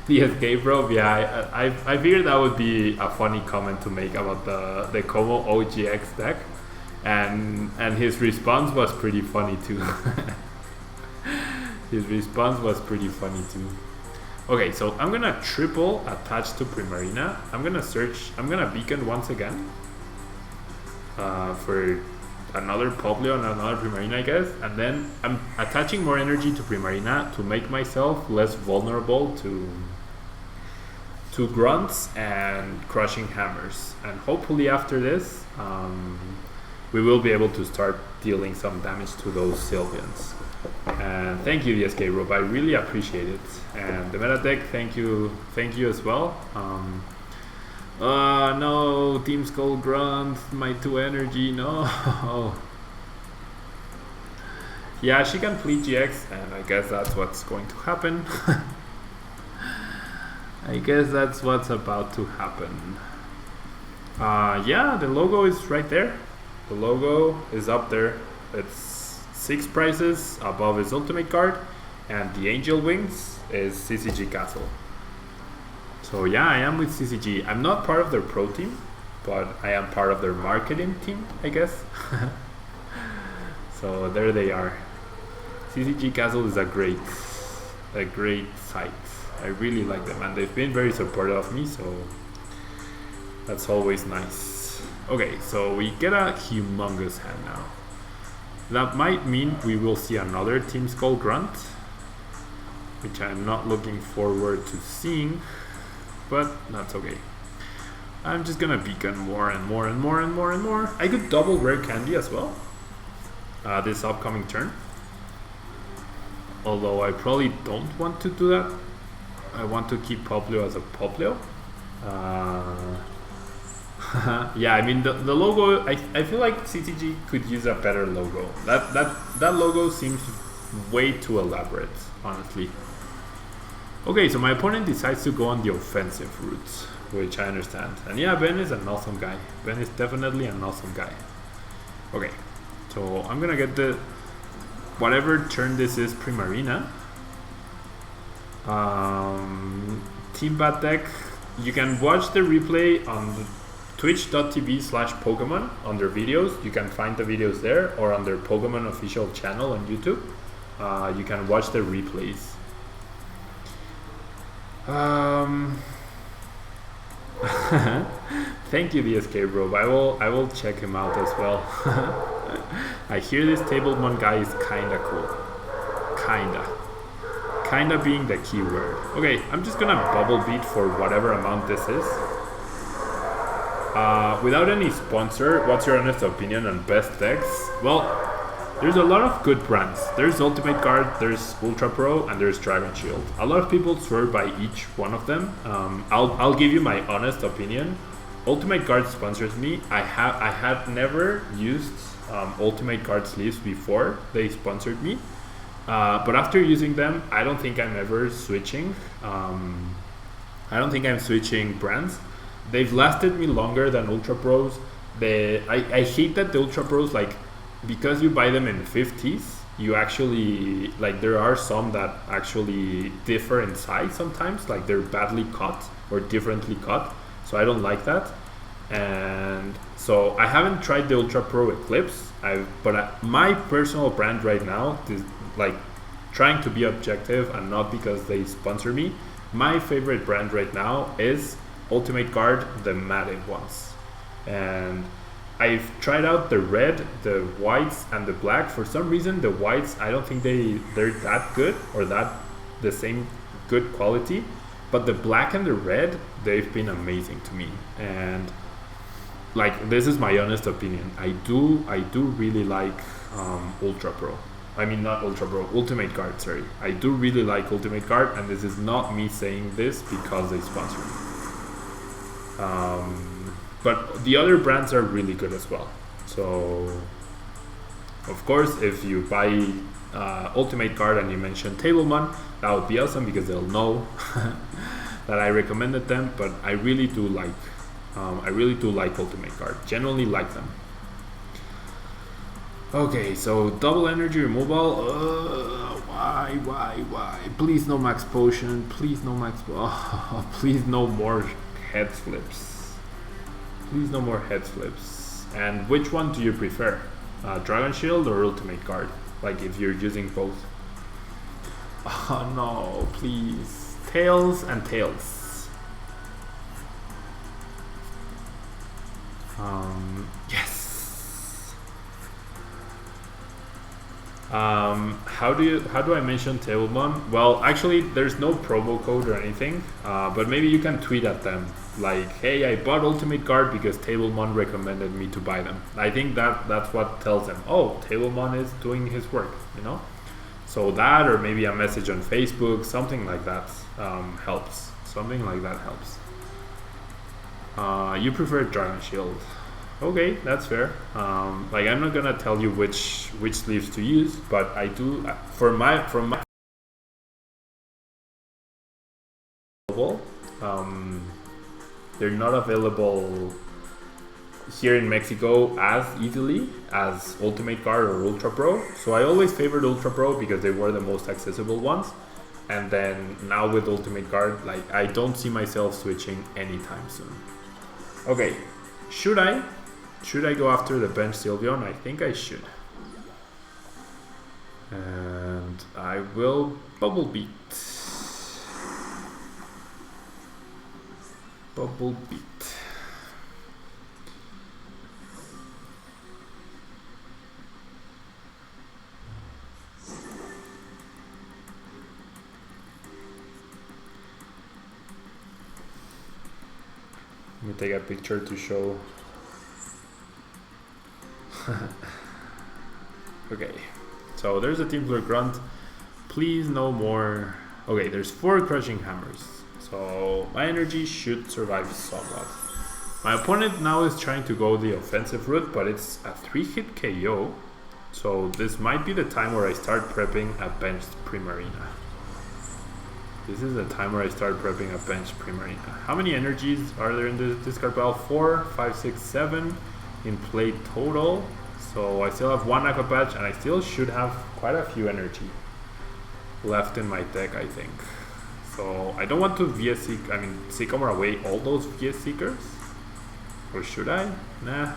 The escape rope, yeah, I figured that would be a funny comment to make about the Como OGX deck, and his response was pretty funny too. His response was pretty funny too. Okay, so I'm gonna triple attach to Primarina. I'm gonna beacon once again for another Poplio and another Primarina, I guess, and then I'm attaching more energy to Primarina to make myself less vulnerable to grunts and crushing hammers. And hopefully after this, we will be able to start dealing some damage to those Sylveons. And thank you, the escape rope. I really appreciate it. And the meta deck, thank you as well. No, Team Skull Grunt, my 2 energy, no. Yeah, she can fleet GX, and I guess that's what's going to happen. I guess that's what's about to happen. Yeah, the logo is right there. The logo is up there. It's 6 prices above his ultimate card, and the Angel Wings is CCG Castle. So yeah, I am with CCG. I'm not part of their pro team, but I am part of their marketing team, I guess. So there they are. CCG Castle is a great site. I really like them, and they've been very supportive of me, so that's always nice. Okay, so we get a humongous hand now. That might mean we will see another Team Skull Grunt, which I'm not looking forward to seeing, but that's okay. I'm just gonna beacon more and more and more and more and more. I could double rare candy as well this upcoming turn, although I probably don't want to do that. I want to keep Poplio as a Poplio. Yeah, I mean the logo, I feel like CCG could use a better logo. That logo seems way too elaborate, honestly. Okay, so my opponent decides to go on the offensive route, which I understand. And yeah, Ben is an awesome guy. Ben is definitely an awesome guy. Okay, so I'm gonna get the whatever turn this is, Primarina. Team Bat deck. You can watch the replay on the twitch.tv/Pokemon under videos. You can find the videos there, or on their Pokemon official channel on YouTube. You can watch the replays. Thank you, the escape rope. I will check him out as well. I hear this Tablemon guy is kinda cool. Kinda being the key word. Okay, I'm just gonna bubble beat for whatever amount this is. Without any sponsor, what's your honest opinion on best decks? Well, there's a lot of good brands. There's Ultimate Guard, there's Ultra Pro, and there's Dragon Shield. A lot of people swear by each one of them. I'll give you my honest opinion. Ultimate Guard sponsors me. I had never used Ultimate Guard sleeves before they sponsored me. But after using them, I don't think I'm ever switching. I don't think I'm switching brands. They've lasted me longer than Ultra Pros. I hate that the Ultra Pros, like, because you buy them in 50s, you actually, like, there are some that actually differ in size sometimes, like they're badly cut or differently cut, so I don't like that. And so I haven't tried the Ultra Pro Eclipse, but my personal brand right now is, like, trying to be objective and not because they sponsor me, my favorite brand right now is Ultimate Guard, the matte ones. And I've tried out the red, the whites, and the black. For some reason, the whites, I don't think they're that good or that the same good quality. But the black and the red, they've been amazing to me. And, like, this is my honest opinion. I do really like Ultra Pro. I mean, not Ultra Pro, Ultimate Guard, sorry. I do really like Ultimate Guard, and this is not me saying this because they sponsor me. But the other brands are really good as well. So, of course, if you buy Ultimate Guard and you mention Tablemon, that would be awesome because they'll know that I recommended them. But I really do like Ultimate Guard. Generally like them. Okay, so double energy removal. Why? Please no max potion. Please no max. Oh, please no more head flips. Please no more head flips. And which one do you prefer? Dragon Shield or Ultimate Guard? Like, if you're using both. Oh no, please. Tails and tails. Yes. How do I mention Tablemon? Well, actually, there's no promo code or anything, but maybe you can tweet at them like, hey, I bought Ultimate Guard because Tablemon recommended me to buy them. I think that's what tells them, oh, Tablemon is doing his work, you know? So that, or maybe a message on Facebook, something like that helps. Something like that helps. You prefer Dragon Shield. Okay, that's fair. Like, I'm not gonna tell you which sleeves to use, but I do from my they're not available here in Mexico as easily as Ultimate Guard or Ultra Pro. So I always favored Ultra Pro because they were the most accessible ones. And then now with Ultimate Guard, like, I don't see myself switching anytime soon. Okay, should I go after the bench Sylveon? I think I should. And I will Bubble Beat. Bubble Beat. Let me take a picture to show. Okay, so there's a Team Fleur Grunt. Please no more. Okay, there's 4 Crushing Hammers. So my energy should survive somewhat. My opponent now is trying to go the offensive route, but it's a 3-hit KO. So this might be the time where I start prepping a benched Primarina. This is the time where I start prepping a benched Primarina. How many energies are there in the discard pile? 4, 5, 6, 7 in play total. So I still have 1 Aqua Patch, and I still should have quite a few energy left in my deck, I think. So I don't want to Sycamore away all those VS Seekers. Or should I? Nah.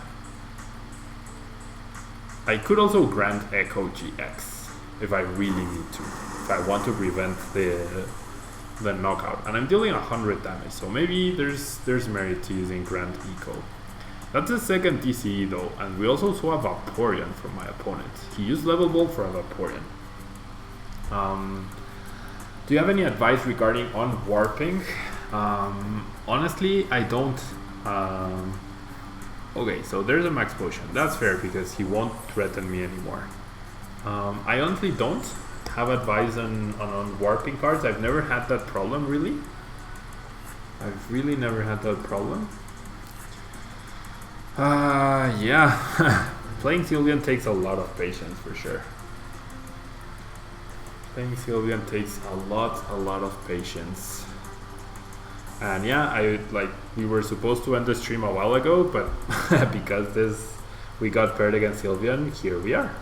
I could also grant Echo GX if I really need to. If I want to prevent the knockout. And I'm dealing 100 damage, so maybe there's merit to using Grant Eco. That's the second TCE though, and we also saw a Vaporeon from my opponent. He used Level Ball for a Vaporeon. Do you have any advice regarding on warping? Honestly, I don't. Okay, so there's a Max Potion. That's fair because he won't threaten me anymore. I honestly don't have advice on warping cards. I've never had that problem, really. I've really never had that problem. Yeah. Playing Sylveon takes a lot of patience for sure. Playing Sylveon takes a lot of patience. And yeah, we were supposed to end the stream a while ago, but because we got paired against Sylvian, here we are.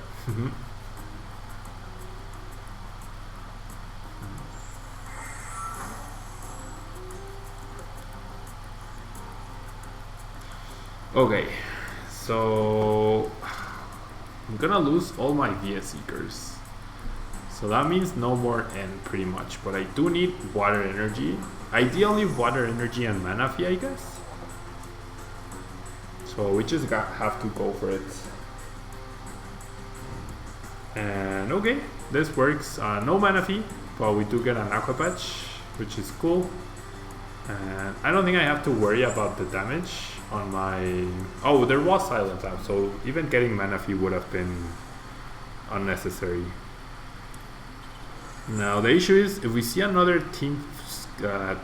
Okay, so I'm gonna lose all my VS Seekers. So that means no more N pretty much, but I do need water energy. Ideally water energy and mana fee, I guess. So we just have to go for it. And okay, this works. No mana fee, but we do get an Aqua Patch, which is cool. And I don't think I have to worry about the damage on my... Oh, there was Silent Lab, so even getting mana fee would have been unnecessary. Now the issue is, if we see another team Flare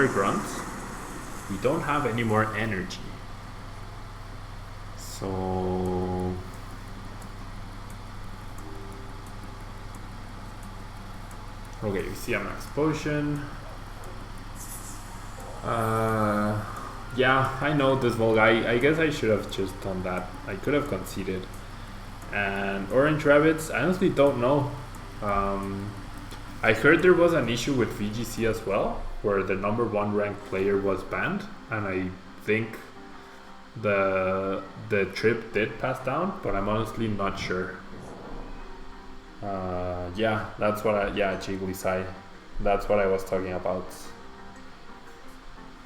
Grunt, we don't have any more energy. So okay, we see a max potion. Yeah, I know this Volga. I guess I should have just done that. I could have conceded. And Orange Rabbits, I honestly don't know. I heard there was an issue with VGC as well, where the #1 ranked player was banned, and I think the trip did pass down, but I'm honestly not sure. Yeah, that's what Jiggly Sai. That's what I was talking about.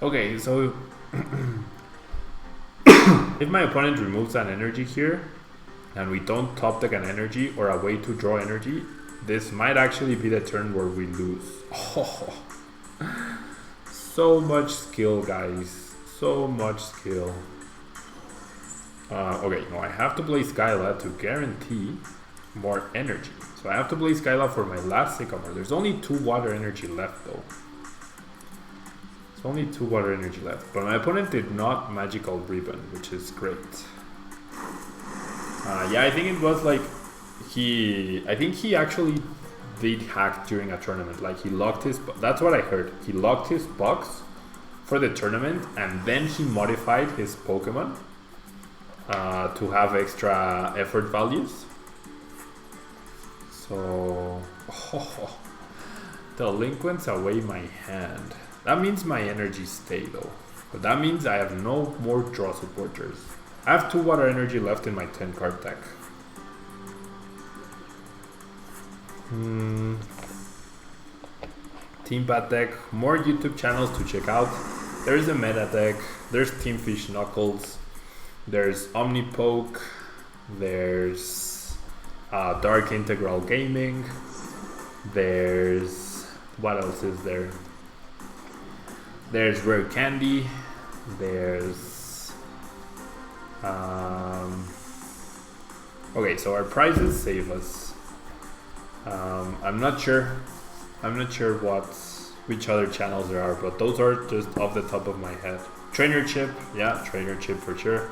Okay, so if my opponent removes an energy here, and we don't top deck an energy or a way to draw energy, this might actually be the turn where we lose. Oh, so much skill, guys. So much skill. Okay, no, I have to play Skyla to guarantee more energy. So I have to play Skyla for my last Sycamore. There's only 2 water energy left though. There's only 2 water energy left. But my opponent did not Magical Ribbon, which is great. Yeah, I think it was like I think he actually did hack during a tournament. Like he locked his, that's what I heard. He locked his box for the tournament and then he modified his Pokemon to have extra effort values. So, Delinquents away my hand. That means my energy stay though. But that means I have no more draw supporters. I have 2 water energy left in my 10 card deck. Team Bat deck, more YouTube channels to check out. There's a meta deck, there's Team Fish Knuckles, there's Omnipoke, there's Dark Integral Gaming, there's, what else is there? There's Rare Candy, there's okay, so our prizes save us. I'm not sure which other channels there are, but those are just off the top of my head. Trainer Chip, yeah, Trainer Chip for sure.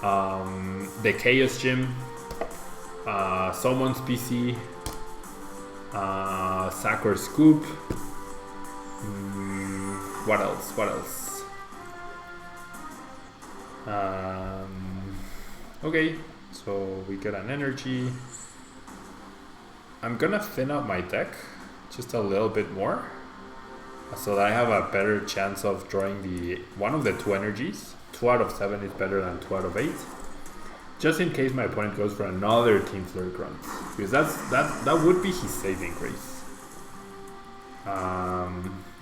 The Chaos Gym, Someone's PC, Sakura Scoop. What else? Okay, so we get an energy. I'm gonna thin out my deck just a little bit more so that I have a better chance of drawing one of the 2 energies. 2 out of 7 is better than 2 out of 8. Just in case my opponent goes for another Team Flare Grunt, because that would be his saving grace.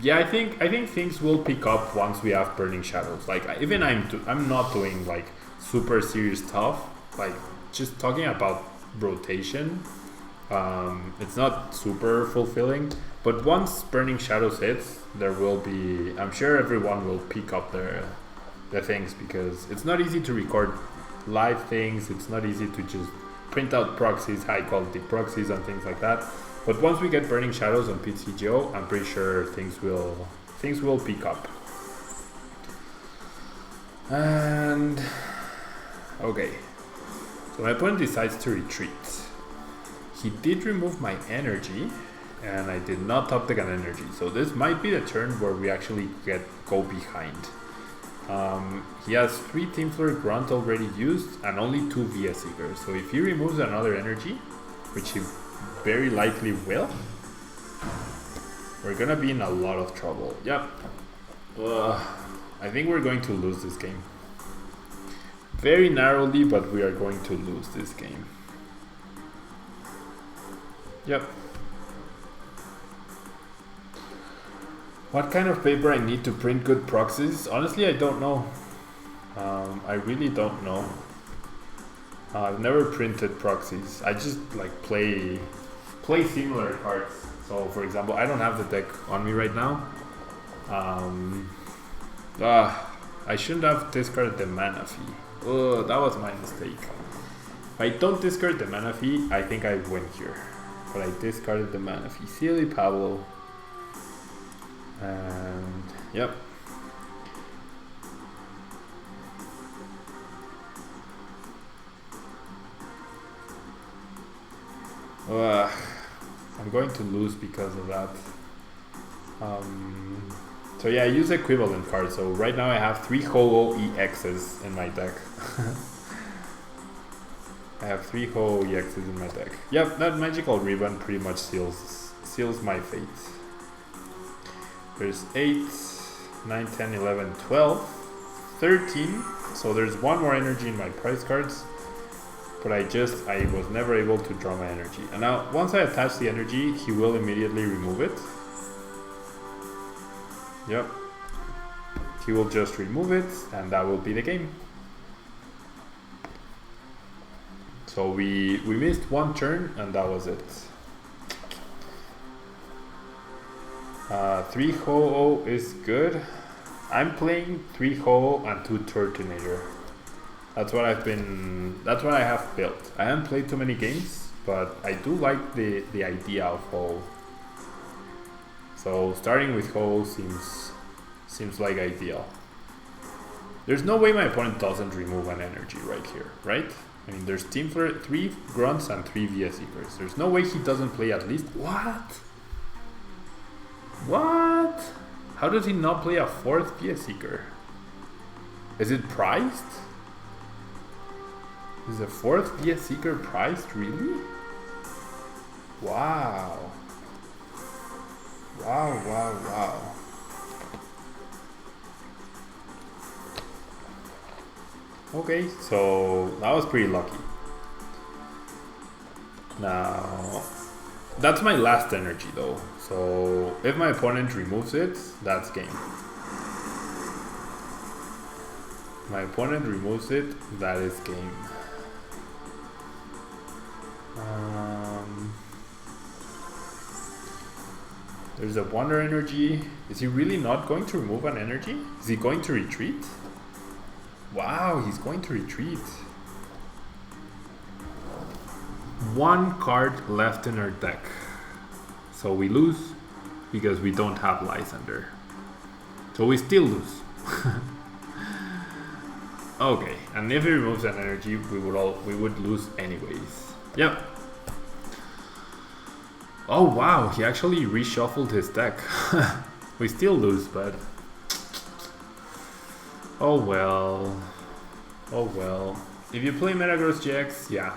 Yeah, I think things will pick up once we have Burning Shadows. Like even I'm not doing like super serious stuff. Like just talking about rotation. It's not super fulfilling, but once Burning Shadows hits, there will be. I'm sure everyone will pick up their things, because it's not easy to record live things. It's not easy to just print out proxies, high quality proxies and things like that. But once we get Burning Shadows on PTGO, I'm pretty sure things will pick up. And okay, so my opponent decides to retreat. He did remove my energy, and I did not top deck an energy. So this might be the turn where we actually go behind. He has 3 Team Flare Grunt already used and only 2 Via Seekers. So if he removes another energy, which he very likely will, we're gonna be in a lot of trouble. Yep. I think we're going to lose this game. Very narrowly, but we are going to lose this game. Yep. What kind of paper I need to print good proxies? Honestly, I don't know. I really don't know. I've never printed proxies. I just like play similar cards. So for example, I don't have the deck on me right now. I shouldn't have discarded the mana fee. Oh, that was my mistake. If I don't discard the mana fee, I think I win here. But I discarded the mana fee. Silly Pablo. And yep. I'm going to lose because of that. So yeah, I use equivalent cards. So right now I have 3 Ho-Oh EXs in my deck. I have 3 Ho-Oh EXs in my deck. Yep, that magical ribbon pretty much seals my fate. There's 8, 9, 10, 11, 12, 13. So there's 1 more energy in my prize cards. But I was never able to draw my energy. And now, once I attach the energy, he will immediately remove it. Yep. He will just remove it, and that will be the game. So we missed 1 turn, and that was it. 3 Ho-Oh is good. I'm playing 3 Ho-Oh and 2 Turtonator. That's what I have built. I haven't played too many games, but I do like the idea of Ho-Oh. So starting with Ho-Oh seems like ideal. There's no way my opponent doesn't remove an energy right here, right? I mean, there's Team Flare, 3 Grunts and 3 Via Seekers. There's no way he doesn't play at least. What? What? How does he not play a 4th Via Seeker? Is it priced? Is the 4th Via Seeker priced? Really? Wow. Wow. Okay, so that was pretty lucky. Now, that's my last energy though. So if my opponent removes it, that's game. My opponent removes it, that is game. There's a Wonder Energy. Is he really not going to remove an energy? Is he going to retreat? Wow, he's going to retreat. 1 card left in our deck. So we lose because we don't have Lysander. So we still lose. Okay, and if he removes an energy, we would lose anyways. Yep. Oh wow, he actually reshuffled his deck. We still lose, but oh well. Oh well. If you play Metagross GX, yeah,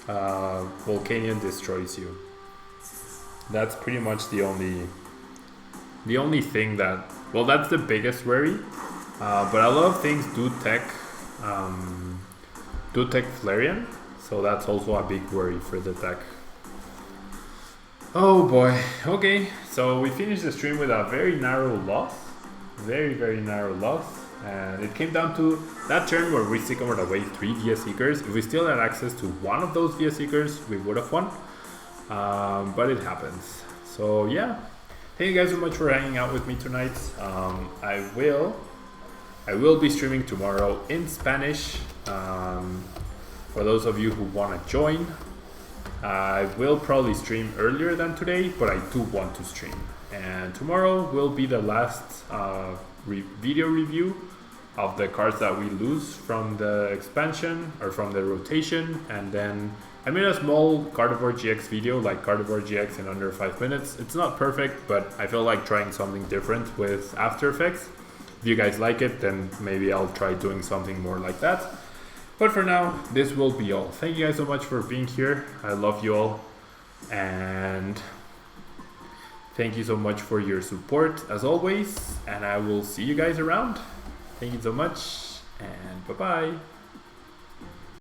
Volcanion destroys you. That's pretty much the only thing that, well, that's the biggest worry. But a lot of things do tech Flareon, so that's also a big worry for the deck. Oh boy. Okay, so we finished the stream with a very narrow loss. Very narrow loss. And it came down to that turn where we sycamore away 3 Via Seekers. If we still had access to 1 of those Via Seekers, we would have won. But it happens. So yeah. Thank you guys so much for hanging out with me tonight. I will be streaming tomorrow in Spanish. For those of you who want to join. I will probably stream earlier than today, but I do want to stream. And tomorrow will be the last video review of the cards that we lose from the expansion or from the rotation, and then I made a small Cardboard GX video, like Cardboard GX in under 5 minutes. It's not perfect, but I feel like trying something different with After Effects. If you guys like it, then maybe I'll try doing something more like that. But for now, this will be all. Thank you guys so much for being here. I love you all. And thank you so much for your support as always. And I will see you guys around. Thank you so much and bye-bye.